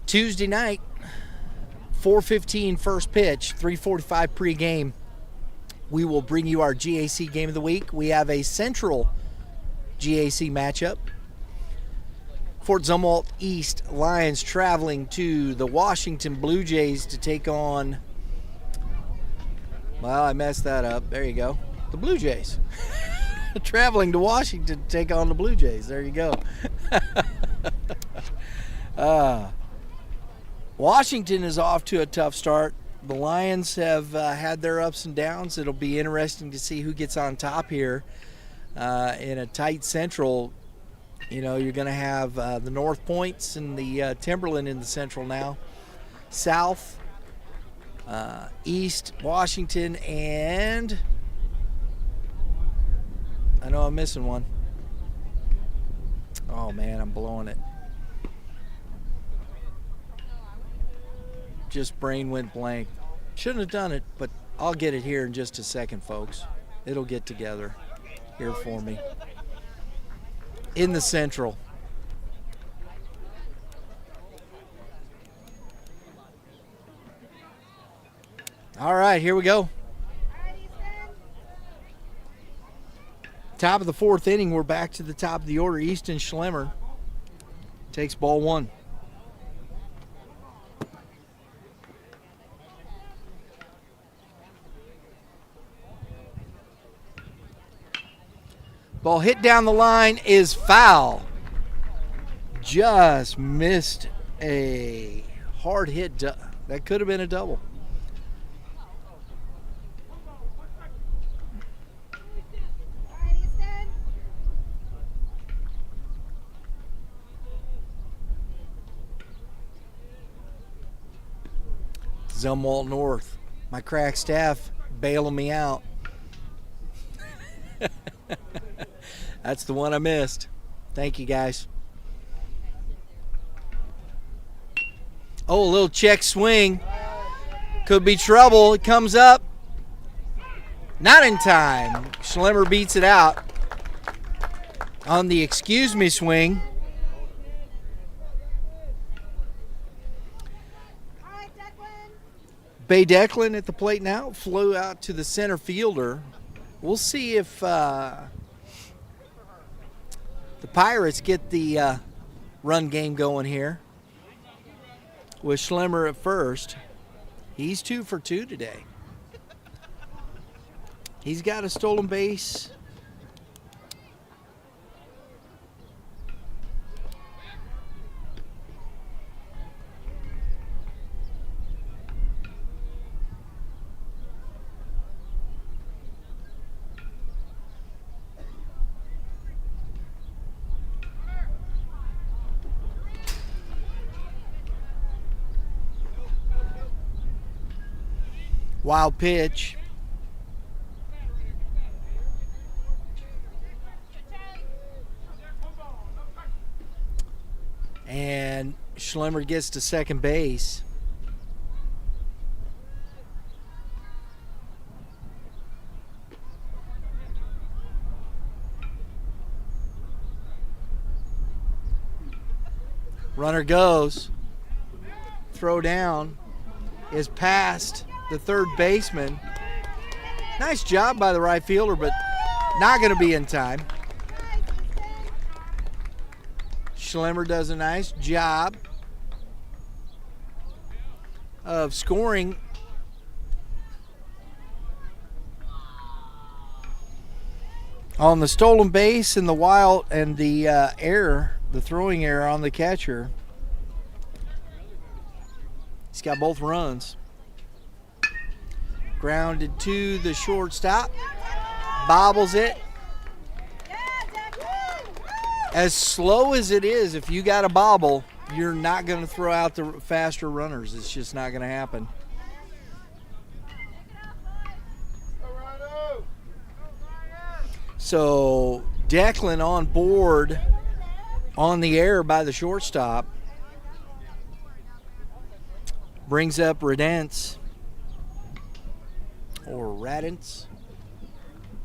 Tuesday night, 4:15 first pitch, 3:45 pregame. We will bring you our GAC game of the week. We have a Central GAC matchup. Fort Zumwalt East Lions traveling to the Washington Blue Jays to take on, well, I messed that up. There you go. The Blue Jays. Traveling to Washington to take on the Blue Jays. There you go. Washington is off to a tough start. The Lions have had their ups and downs. It'll be interesting to see who gets on top here in a tight Central. You know, you're going to have the North Points and the Timberland in the Central now. South, East, Washington, and I know I'm missing one. Oh, man, I'm blowing it. Just brain went blank. Shouldn't have done it, but I'll get it here in just a second, folks. It'll get together here for me. In the Central. All right, here we go. Top of the 4th inning, we're back to the top of the order. Easton Schlemmer takes ball one. Ball hit down the line is foul. Just missed a hard hit. That could have been a double. Zumwalt North. My crack staff bailing me out. That's the one I missed. Thank you, guys. Oh, a little check swing. Could be trouble. It comes up. Not in time. Schlemmer beats it out on the excuse me swing. Bay Declan at the plate now. Flew out to the center fielder. We'll see if the Pirates get the run game going here with Schlemmer at first. He's 2 for 2 today. He's got a stolen base. Wild pitch. And Schlemmer gets to second base. Runner goes. Throw down is past the third baseman. Nice job by the right fielder, but not going to be in time. Schlemmer does a nice job of scoring. On the stolen base and the wild and the error, the throwing error on the catcher. He's got both runs. Grounded to the shortstop. Bobbles it. As slow as it is, if you got a bobble, you're not going to throw out the faster runners. It's just not going to happen. So Declan on board on the air by the shortstop. Brings up Radence. Or Radence.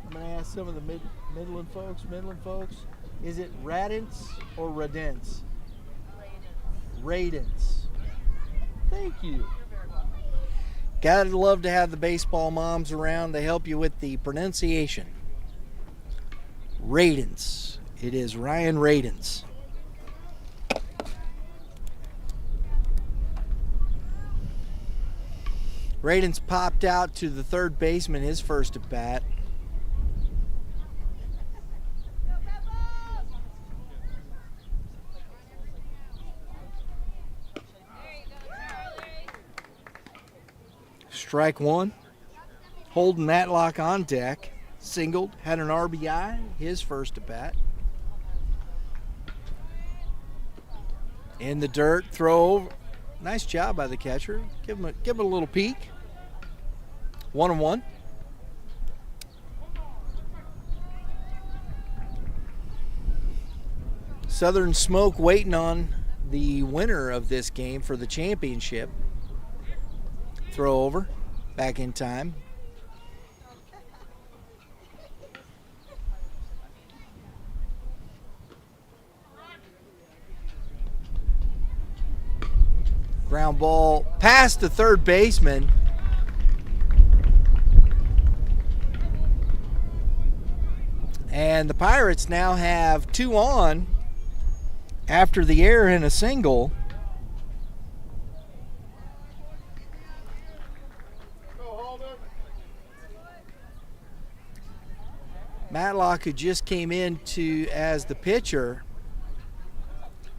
I'm going to ask some of the Midland folks. Is it Radence or Radence? Radence. Thank you. Gotta love to have the baseball moms around to help you with the pronunciation. Radence. It is Ryan Radence. Radence popped out to the third baseman his first at bat. Strike one. Holden Matlock on deck. Singled, had an RBI, his first at bat. In the dirt, throw over. Nice job by the catcher. Give him a little peek. 1-1. Southern Smoke waiting on the winner of this game for the championship. Throw over, back in time. Ground ball past the third baseman. And the Pirates now have 2 on after the error in a single. Matlock, who just came in as the pitcher,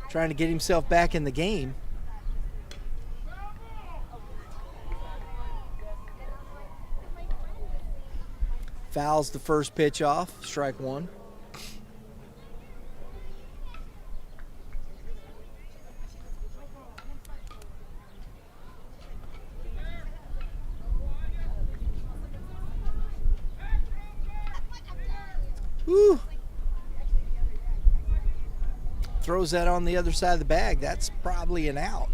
trying to get himself back in the game. Fouls the first pitch off, strike one. Woo. Throws that on the other side of the bag. That's probably an out.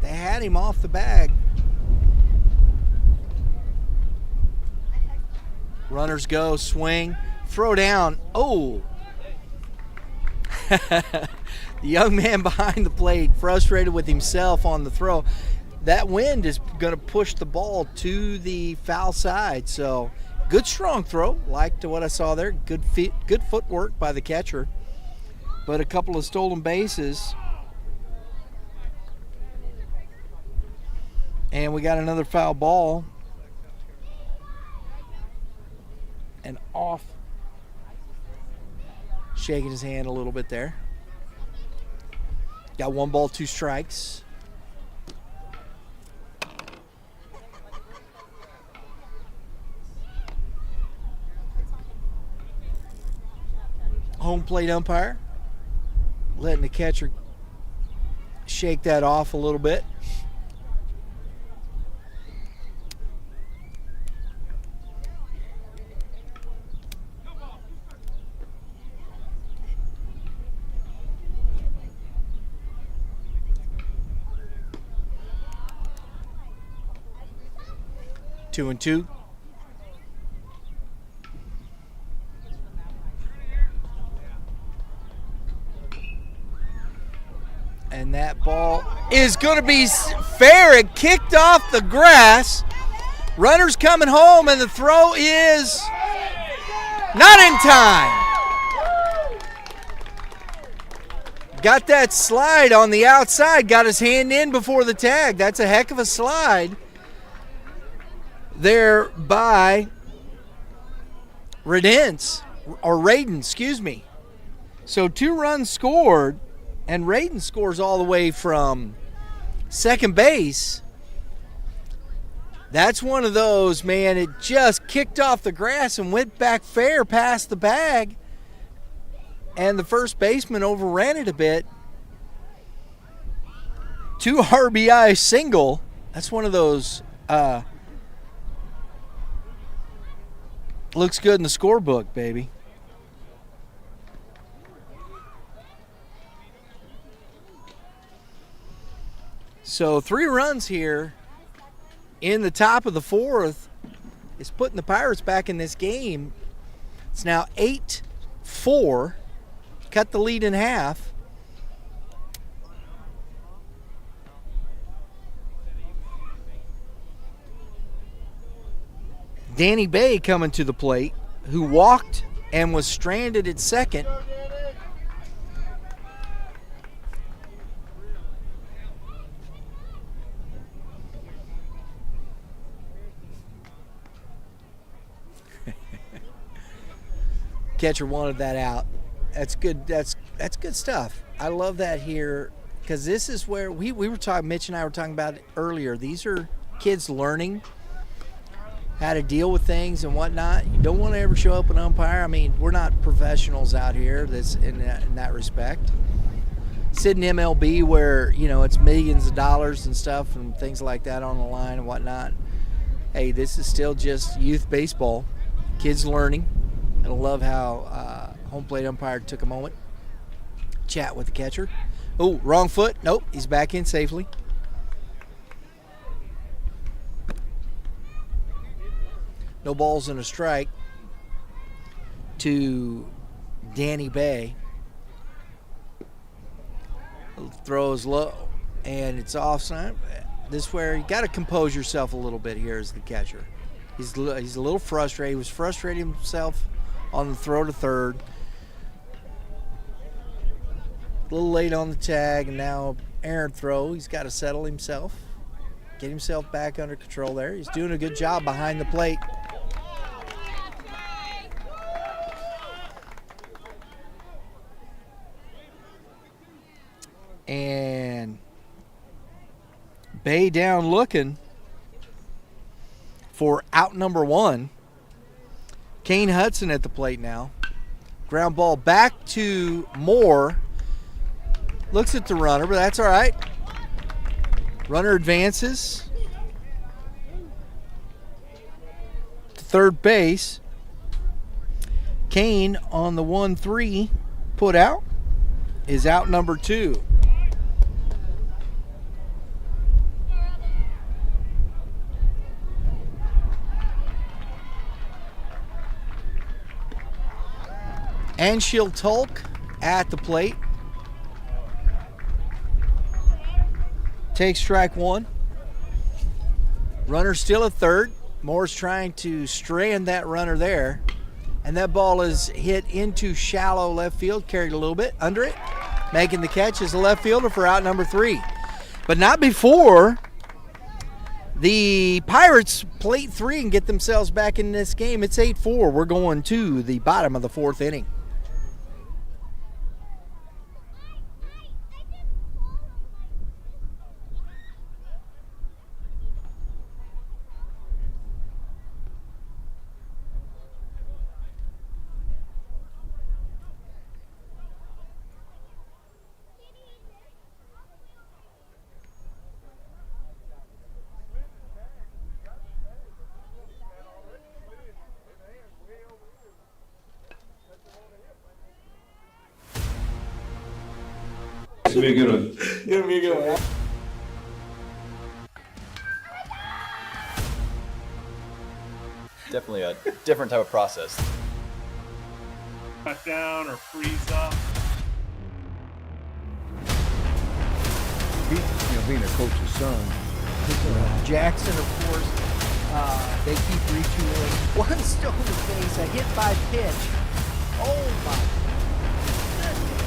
They had him off the bag. Runners go, swing, throw down. Oh! The young man behind the plate, frustrated with himself on the throw. that wind is going to push the ball to the foul side. So good strong throw. Liked what I saw there. Good footwork by the catcher. But a couple of stolen bases. And we got another foul ball. And off. Shaking his hand a little bit there. Got 1 ball, 2 strikes. Home plate umpire letting the catcher shake that off a little bit. Two and two. And that ball is going to be fair. It kicked off the grass. Runner's coming home, and the throw is not in time. Got that slide on the outside. Got his hand in before the tag. That's a heck of a slide there by Radin, excuse me. So 2 runs scored, and Radin scores all the way from second base. That's one of those, man, it just kicked off the grass and went back fair past the bag, and the first baseman overran it a bit. 2 RBI single. That's one of those looks good in the scorebook, baby. So 3 runs here in the top of the 4th is putting the Pirates back in this game. It's now 8-4. Cut the lead in half. Danny Bay coming to the plate, who walked and was stranded at second. Catcher wanted that out. That's good. That's good stuff. I love that here, because this is where we were talking. Mitch and I were talking about it earlier. These are kids learning how to deal with things and whatnot. You don't want to ever show up an umpire. I mean, we're not professionals out here. That's in that respect. Sitting MLB where it's millions of dollars and stuff and things like that on the line and whatnot. Hey, this is still just youth baseball. Kids learning. And I love how home plate umpire took a moment, chat with the catcher. Oh, wrong foot. Nope, he's back in safely. No balls and a strike to Danny Bay. Throws low, and it's offside. This where you got to compose yourself a little bit here as the catcher. He's a little frustrated. He was frustrating himself on the throw to third. A little late on the tag, and now errant throw. He's got to settle himself, get himself back under control there. He's doing a good job behind the plate. And Bay down looking for out number 1. Kane Hudson at the plate now. Ground ball back to Moore. Looks at the runner, but that's all right. Runner advances to third base. Kane on the 1-3 put out is out number 2. Anshil Tulk at the plate. Takes strike 1. Runner still at third. Moore's trying to strand that runner there. And that ball is hit into shallow left field, carried a little bit under it. Making the catch is the left fielder for out number 3. But not before the Pirates plate 3 and get themselves back in this game. It's 8-4. We're going to the bottom of the 4th inning. This will be a good one. Definitely a different type of process. Cut down or freeze up. Being a coach's son. Jackson, of course, they keep retooling. One stone to base, a hit by pitch. Oh my goodness.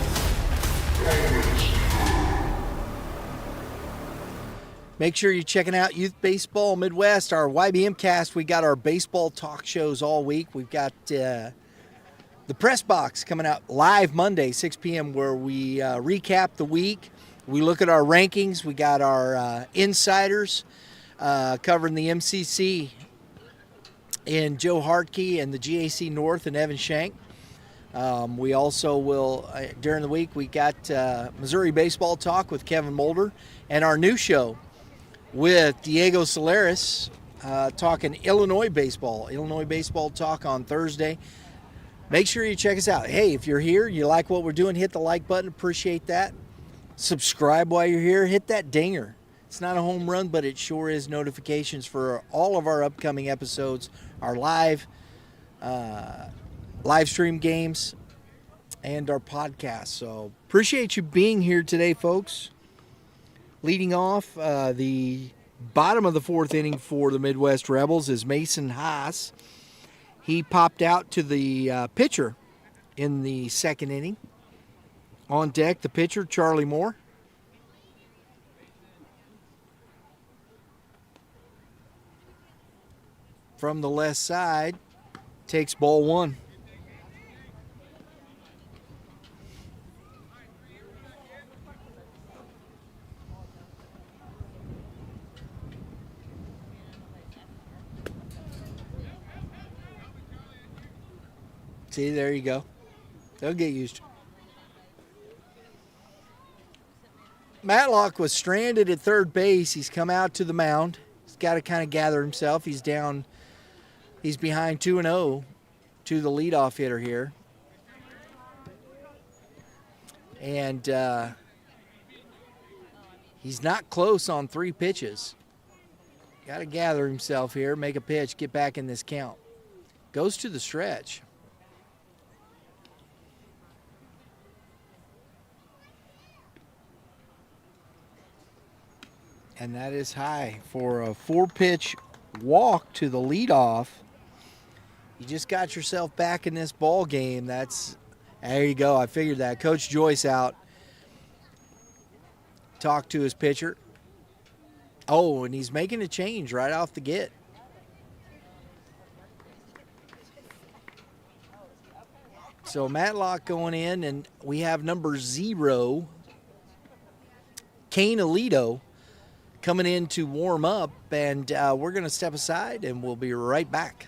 Make sure you're checking out Youth Baseball Midwest, our YBMcast. We got our baseball talk shows all week. We've got the Press Box coming out live Monday, 6 p.m., where we recap the week. We look at our rankings. We got our insiders covering the MCC in Joe Hartke and the GAC North and Evan Shank. We also will, during the week, we got Missouri Baseball Talk with Kevin Mulder, and our new show with Diego Solares talking Illinois baseball talk on Thursday. Make sure you check us out. Hey, if you're here, you like what we're doing, hit the like button. Appreciate that. Subscribe while you're here. Hit that dinger. It's not a home run, but it sure is notifications for all of our upcoming episodes, our live stream games, and our podcast. So appreciate you being here today, folks. Leading off the bottom of the 4th inning for the Midwest Rebels is Mason Haas. He popped out to the pitcher in the 2nd inning. On deck, the pitcher, Charlie Moore. From the left side, takes ball 1. See, there you go. They'll get used to it. Matlock was stranded at third base. He's come out to the mound. He's got to kind of gather himself. He's down. He's behind 2-0 to the leadoff hitter here. And he's not close on 3 pitches. Got to gather himself here, make a pitch, get back in this count. Goes to the stretch. And that is high for a 4-pitch walk to the leadoff. You just got yourself back in this ball game. There you go. I figured that. Coach Joyce out. Talked to his pitcher. Oh, and he's making a change right off the get. So Matlock going in, and we have number 0, Kane Alito, coming in to warm up, and we're going to step aside, and we'll be right back.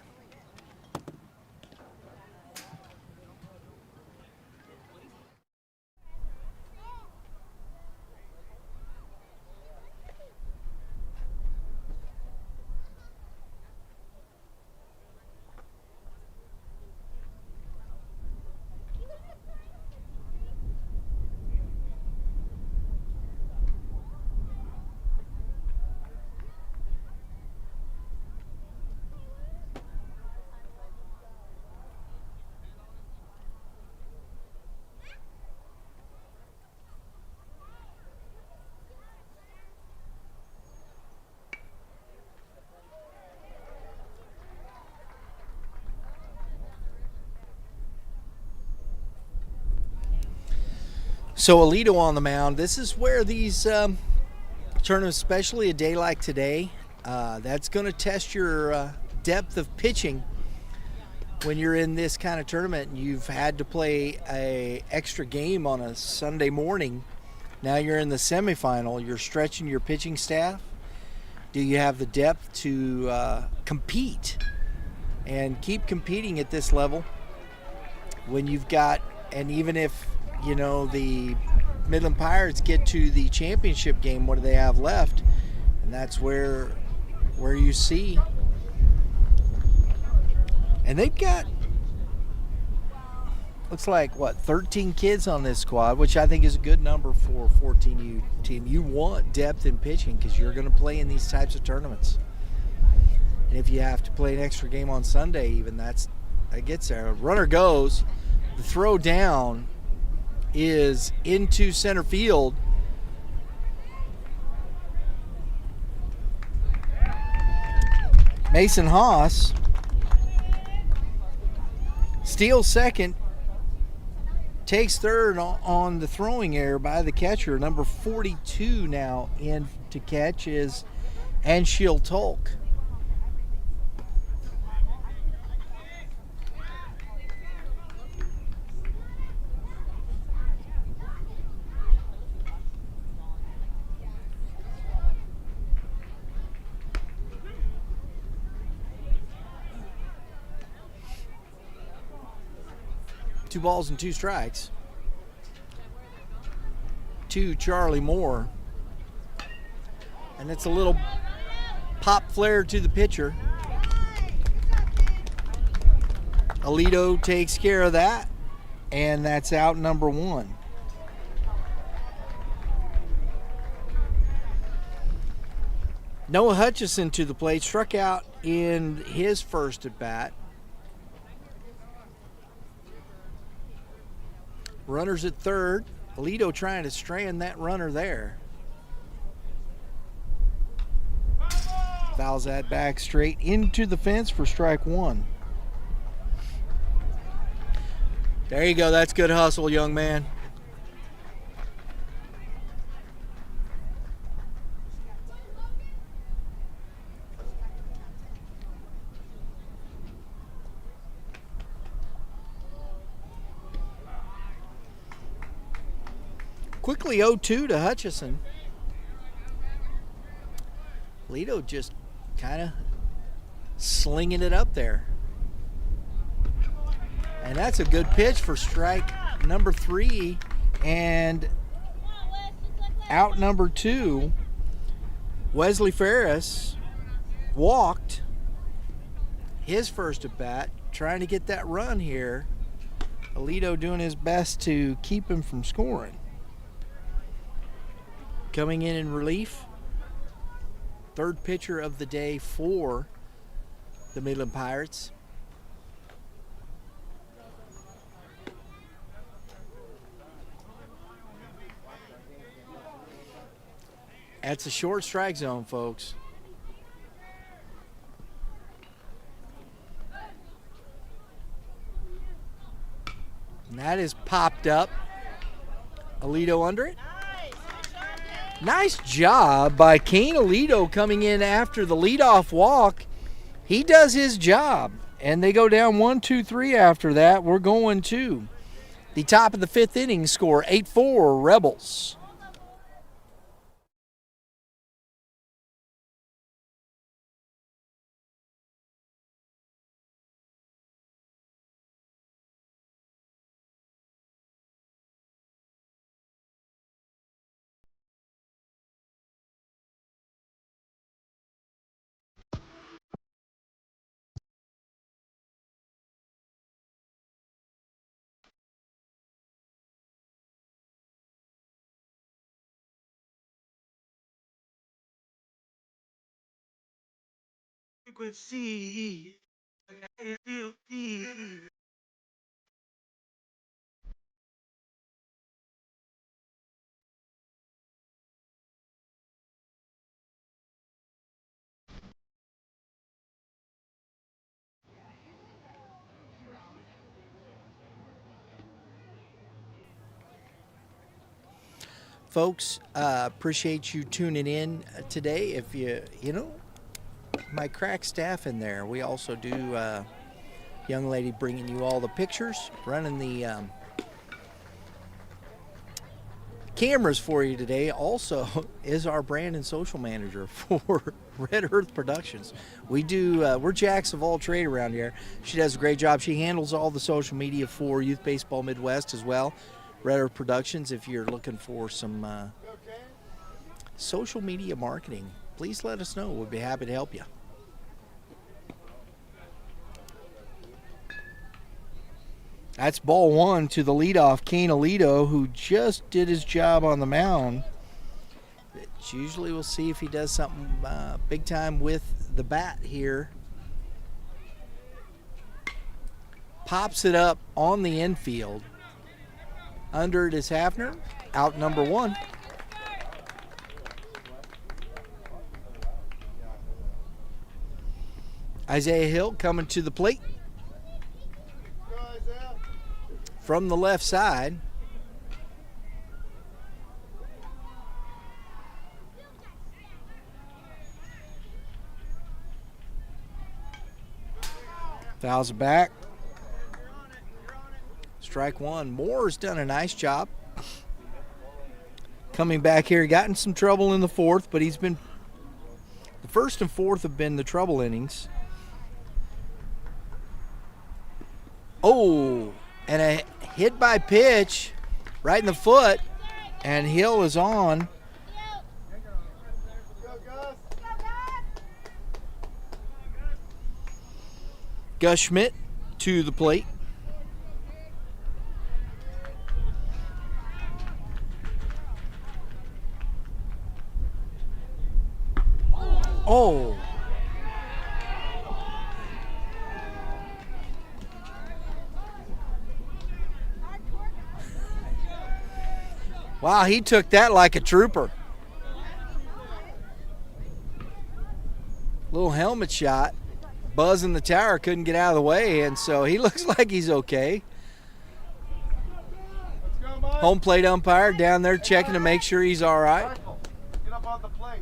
So Alito on the mound. This is where these tournaments, especially a day like today, that's going to test your depth of pitching when you're in this kind of tournament and you've had to play a extra game on a Sunday morning. Now you're in the semifinal. You're stretching your pitching staff. Do you have the depth to compete and keep competing at this level when you've got, and even if, you know, the Midland Pirates get to the championship game, what do they have left? And that's where you see. And they've got, looks like, 13 kids on this squad, which I think is a good number for a 14U team. You want depth in pitching because you're going to play in these types of tournaments. And if you have to play an extra game on Sunday, even that gets there. Runner goes. The throw down is into center field. Mason Haas steals second, takes third on the throwing error by the catcher. Number 42 now in to catch is Anshil Tolk. Two balls and two strikes to Charlie Moore. And it's a little pop flare to the pitcher. Alito takes care of that, and that's out number one. Noah Hutchison to the plate, struck out in his first at bat. Runners at third. Alito trying to strand that runner there. Fouls that back straight into the fence for strike one. There you go. That's good hustle, young man. Quickly 0-2 to Hutchison. Alito just kind of slinging it up there. And that's a good pitch for strike number 3. And out number 2, Wesley Ferris walked his first at bat, trying to get that run here. Alito doing his best to keep him from scoring. Coming in relief, third pitcher of the day for the Midland Pirates. That's a short strike zone, folks. And that is popped up. Alito under it. Nice job by Kane Alito coming in after the leadoff walk. He does his job. And they go down 1-2-3 after that. We're going to the top of the 5th inning, score 8-4 Rebels. Frequency. Folks, appreciate you tuning in today. If my crack staff in there, we also do young lady bringing you all the pictures, running the cameras for you today. Also is our brand and social manager for Red Earth Productions. We're jacks of all trade around here. She does a great job. She handles all the social media for Youth Baseball Midwest as well. Red Earth Productions, if you're looking for some social media marketing, please let us know. We'd be happy to help you. That's ball one to the leadoff, Kane Alito, who just did his job on the mound. Usually we'll see if he does something big time with the bat here. Pops it up on the infield. Under it is Hafner, out number one. Isaiah Hill coming to the plate. From the left side. Fouls it back. Strike one. Moore's done a nice job coming back here. Got in some trouble in the fourth, but the first and fourth have been the trouble innings. Oh, and a hit by pitch right in the foot, and Hill is on. Gus Schmidt to the plate. Oh. Wow, he took that like a trooper. Little helmet shot. Buzz in the tower couldn't get out of the way, and so he looks like he's okay. Home plate umpire down there checking to make sure he's all right. Get up on the plate.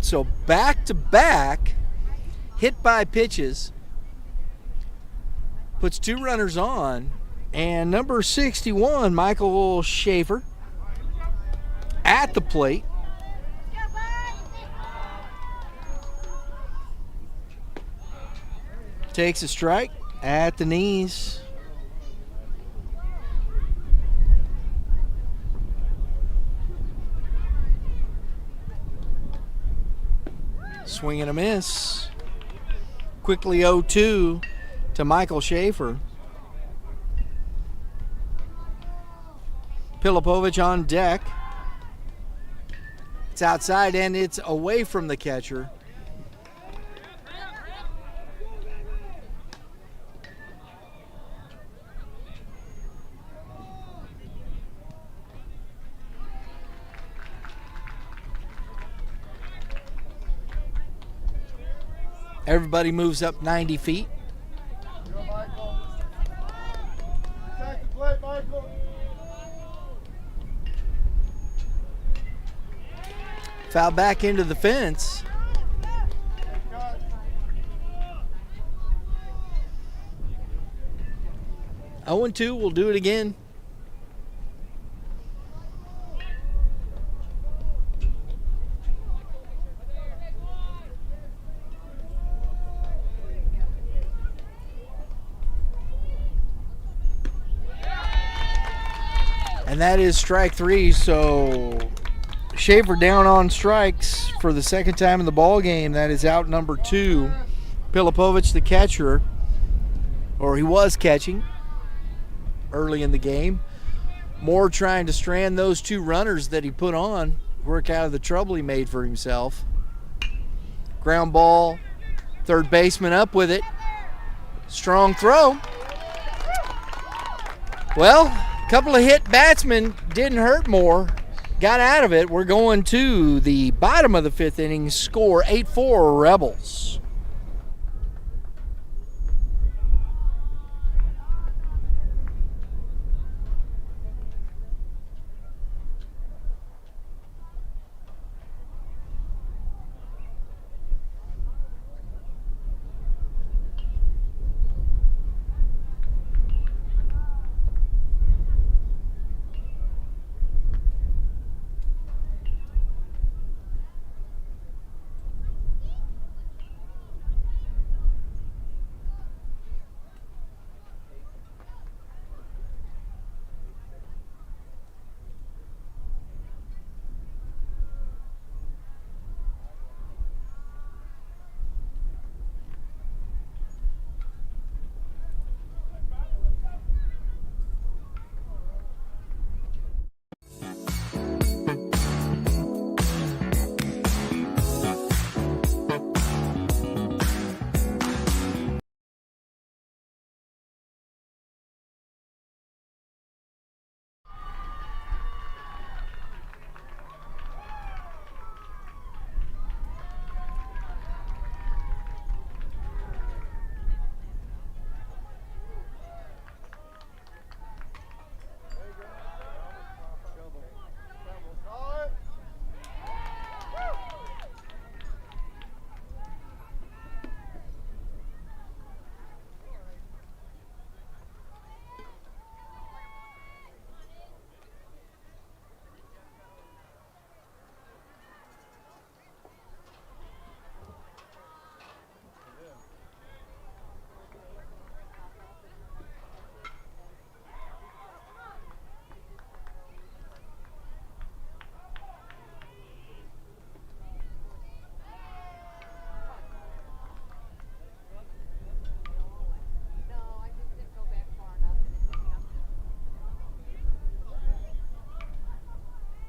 So back-to-back hit by pitches. Puts two runners on. And number 61, Michael Schaefer, at the plate. Takes a strike at the knees. Swing and a miss. Quickly 0-2 to Michael Schaefer. Pilipovich on deck. It's outside and it's away from the catcher. Everybody moves up 90 feet. Go, Michael. Attack the plate, Michael. Foul back into the fence. 0-2, we'll do it again. And that is strike three, so Schaefer down on strikes for the second time in the ball game. That is out number two. Pilipovich, the catcher, or he was catching early in the game. Moore trying to strand those two runners that he put on, work out of the trouble he made for himself. Ground ball, third baseman up with it. Strong throw. Well, a couple of hit batsmen didn't hurt Moore. Got out of it. We're going to the bottom of the fifth inning. Score 8-4 Rebels.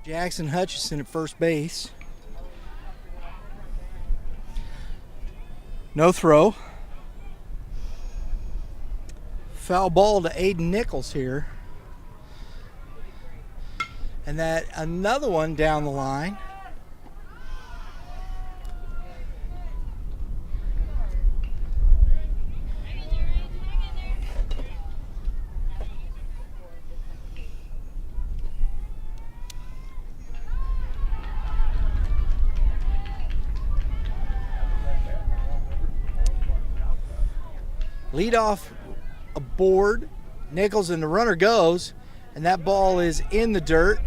Jackson Hutchison at first base. No throw. Foul ball to Aiden Nichols here. And that another one down the line. Leadoff aboard. Nichols and the runner goes, and that ball is in the dirt.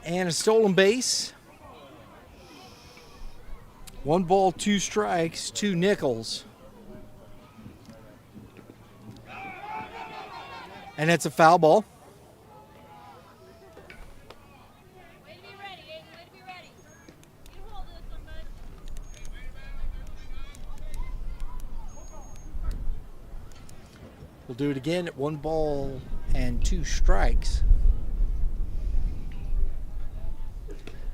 And a stolen base. 1 ball, 2 strikes to Nichols. And it's a foul ball. We'll do it again at 1 ball and 2 strikes.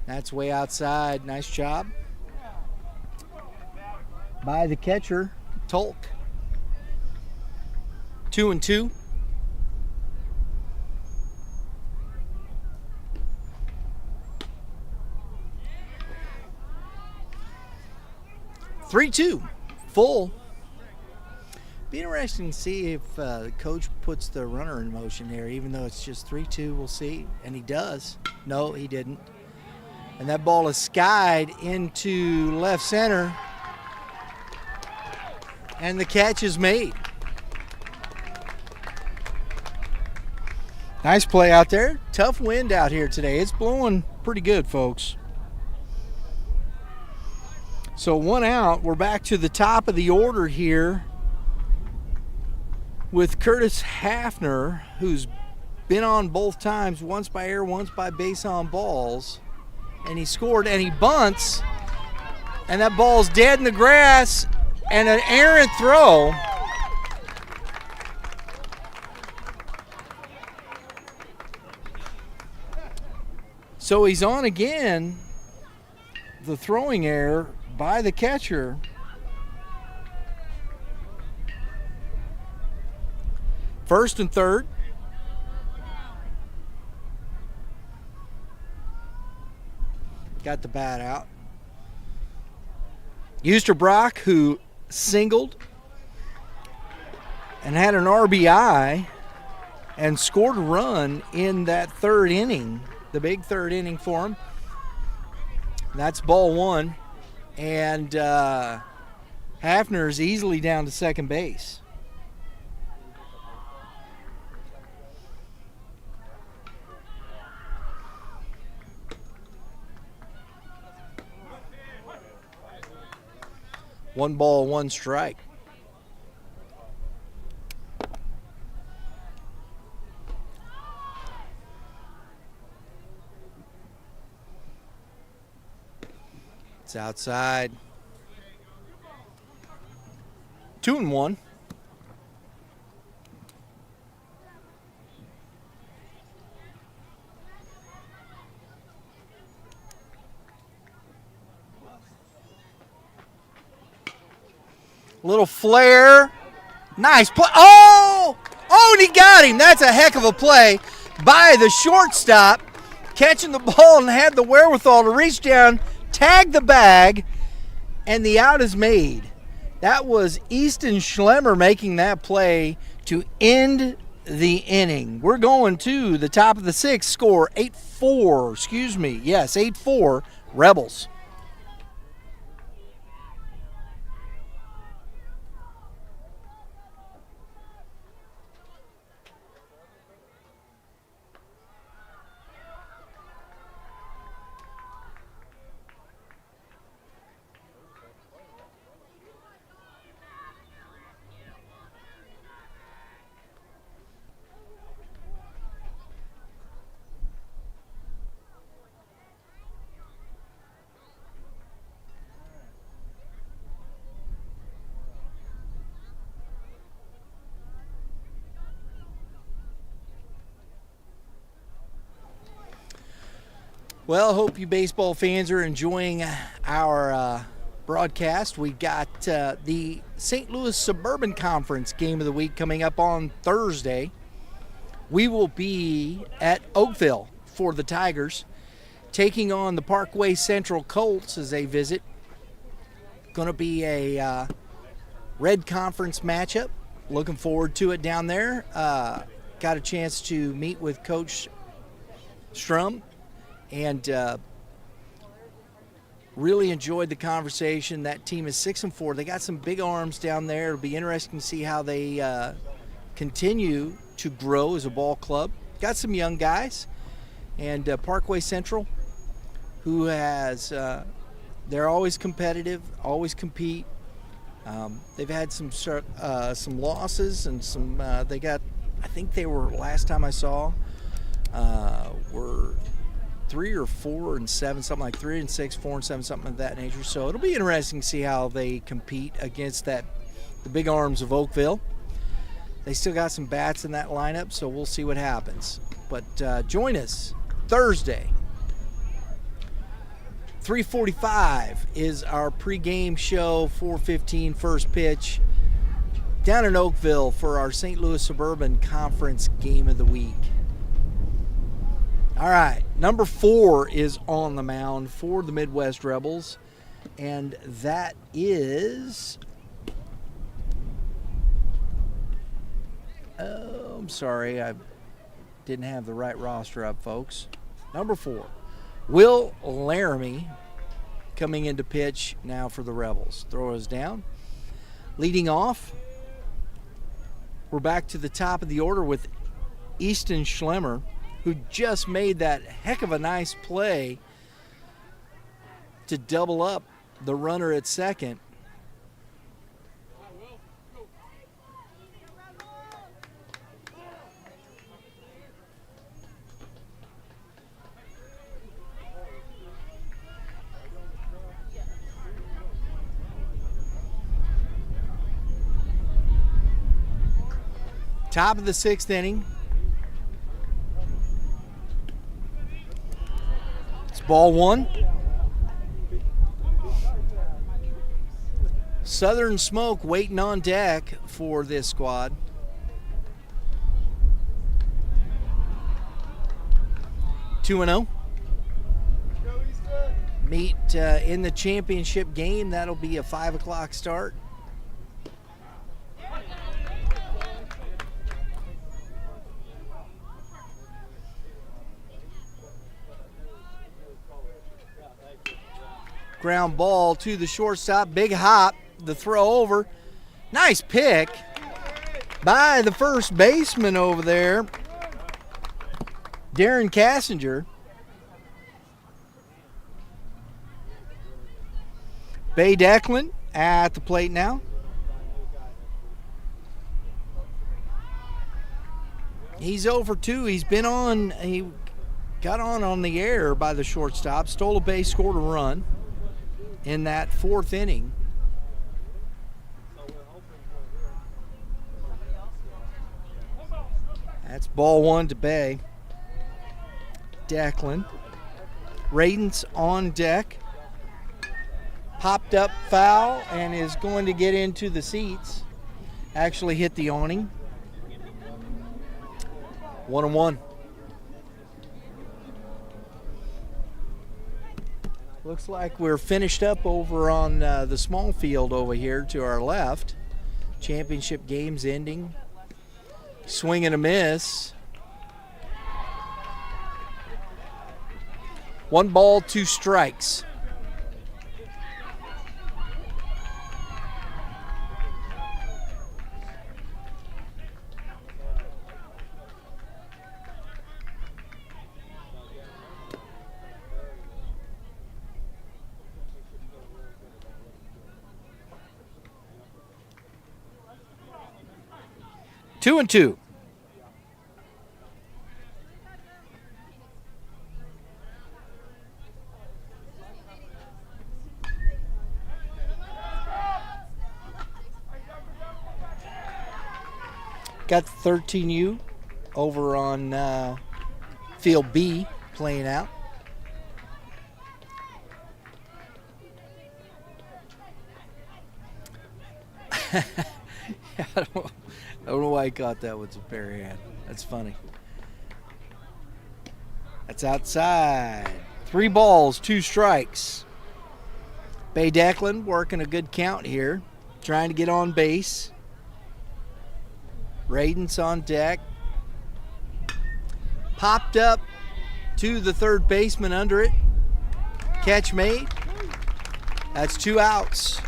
That's way outside. Nice job by the catcher, Tolk. 2-2. Three-two, full. Be interesting to see if the coach puts the runner in motion here, even though it's just 3-2. We'll see, and he does. No, he didn't. And that ball is skied into left center, and the catch is made. Nice play out there. Tough wind out here today. It's blowing pretty good, folks. So 1 out. We're back to the top of the order here with Curtis Hafner, who's been on both times, once by air, once by base on balls. And he scored, and he bunts, and that ball's dead in the grass, and an errant throw. So he's on again, the throwing error by the catcher. First and third. Got the bat out. Eusterbrock, who singled and had an RBI and scored a run in that 3rd inning, the big 3rd inning for him. That's ball 1. And Hafner is easily down to second base. One ball, 1 strike. It's outside. 2-1. Little flare. Nice play. Oh, and he got him. That's a heck of a play by the shortstop. Catching the ball and had the wherewithal to reach down, tag the bag, and the out is made. That was Easton Schlemmer making that play to end the inning. We're going to the top of the 6th, score 8-4. Yes, 8-4 Rebels. Well, hope you baseball fans are enjoying our broadcast. We've got the St. Louis Suburban Conference Game of the Week coming up on Thursday. We will be at Oakville for the Tigers, taking on the Parkway Central Colts as they visit. Going to be a Red Conference matchup. Looking forward to it down there. Got a chance to meet with Coach Strum and really enjoyed the conversation. That team is 6-4. They got some big arms down there. It'll be interesting to see how they continue to grow as a ball club. Got some young guys. And Parkway Central, who has, they're always competitive, always compete. They've had some losses and some, they got, I think they were, last time I saw, were 3 or 4 and 7, something like 3 and 6, 4 and 7, something of that nature. So it'll be interesting to see how they compete against the big arms of Oakville. They still got some bats in that lineup, so we'll see what happens. But join us Thursday. 3:45 is our pregame show. 4:15 first pitch down in Oakville for our St. Louis Suburban Conference Game of the Week. All right, number 4 is on the mound for the Midwest Rebels, and that is, oh, I'm sorry, I didn't have the right roster up, folks. Number 4, Will Laramie, coming into pitch now for the Rebels. Throw us down. Leading off, we're back to the top of the order with Easton Schlemmer, who just made that heck of a nice play to double up the runner at second. Top of the 6th inning. It's ball 1. Southern Smoke waiting on deck for this squad. Two and 0. Meet in the championship game. That'll be a 5 o'clock start. Ground ball to the shortstop. Big hop. The throw over. Nice pick by the first baseman over there, Darren Cassinger. Bay Declan at the plate now. He's over 2. He got on the air by the shortstop, stole a base, scored a run in that 4th inning. That's ball 1 to Bay. Declan. Radin's on deck. Popped up foul and is going to get into the seats. Actually hit the awning. 1-1. Looks like we're finished up over on the small field over here to our left. Championship game's ending. Swing and a miss. 1 ball, 2 strikes. Two and 2. Got the 13U over on field B playing out. I don't know why he caught that with his bare hand. That's funny. That's outside. 3 balls, 2 strikes. Bay Declan working a good count here, trying to get on base. Radin's on deck. Popped up to the third baseman under it. Catch made. That's 2 outs.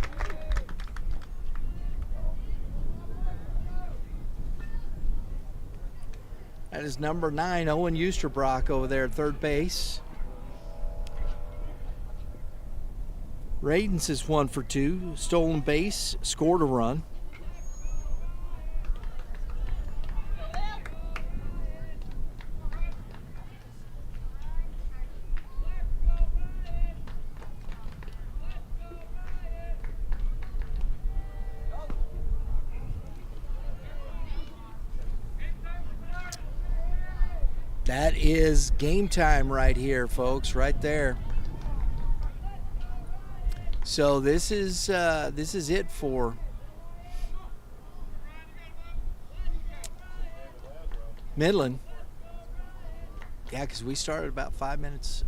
That is number 9, Owen Eusterbrock over there at third base. Radins is 1 for 2. Stolen base, scored a run. That is game time right here, folks, right there. So this is it for Midland. Yeah, because we started about 5 minutes.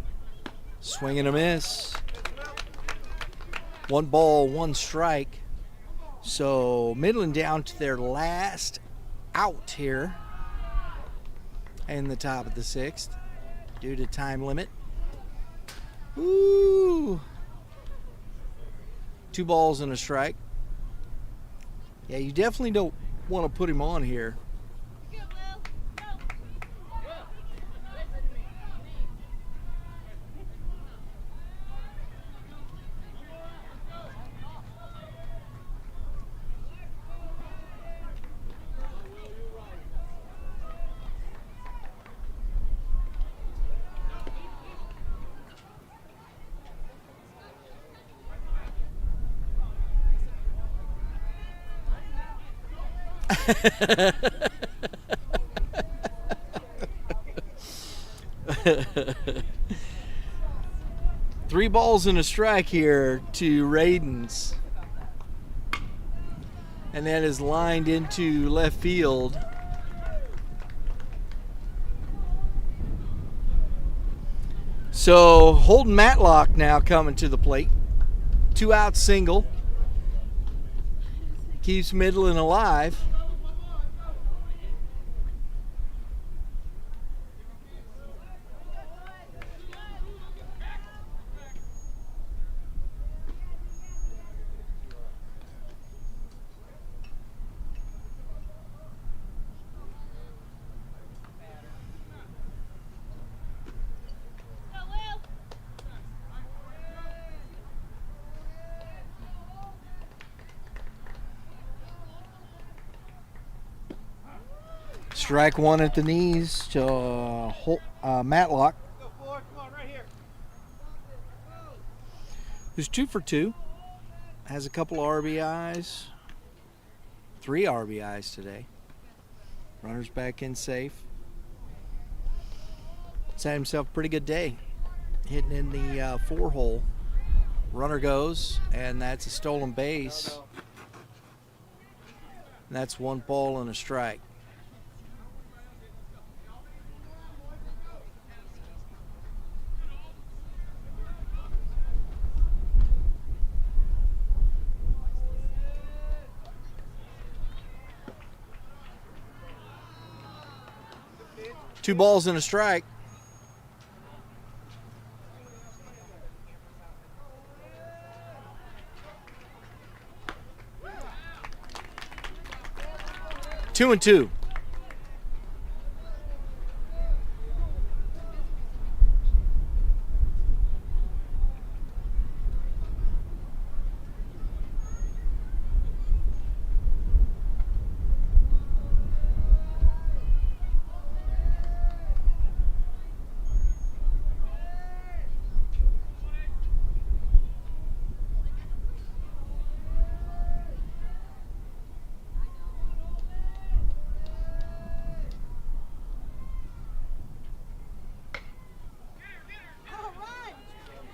Swing and a miss. 1 ball, 1 strike. So Midland down to their last out here in the top of the 6th due to time limit. Ooh. 2 balls and a strike. Yeah, you definitely don't want to put him on here. Three balls and a strike here to Radins. And that is lined into left field. So Holden Matlock now coming to the plate. 2 out single. Keeps Midland alive. Strike 1 at the knees to Matlock, who's 2 for 2, has a couple of RBIs, 3 RBIs today. Runners back in safe. He's had himself a pretty good day, hitting in the 4 hole. Runner goes, and that's a stolen base. And that's 1 ball and a strike. Two balls and a strike. Two and two.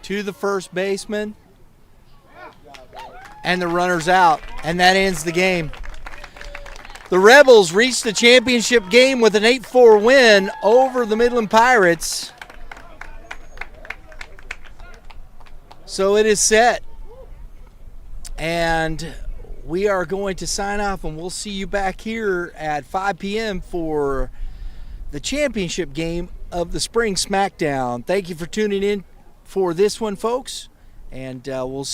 To the first baseman. and the runner's out, and that ends the game. The Rebels reached the championship game with an 8-4 win over the Midland Pirates. So it is set. And we are going to sign off, and we'll see you back here at 5 p.m. for the championship game of the Spring Smackdown. Thank you for tuning in for this one, folks, and we'll see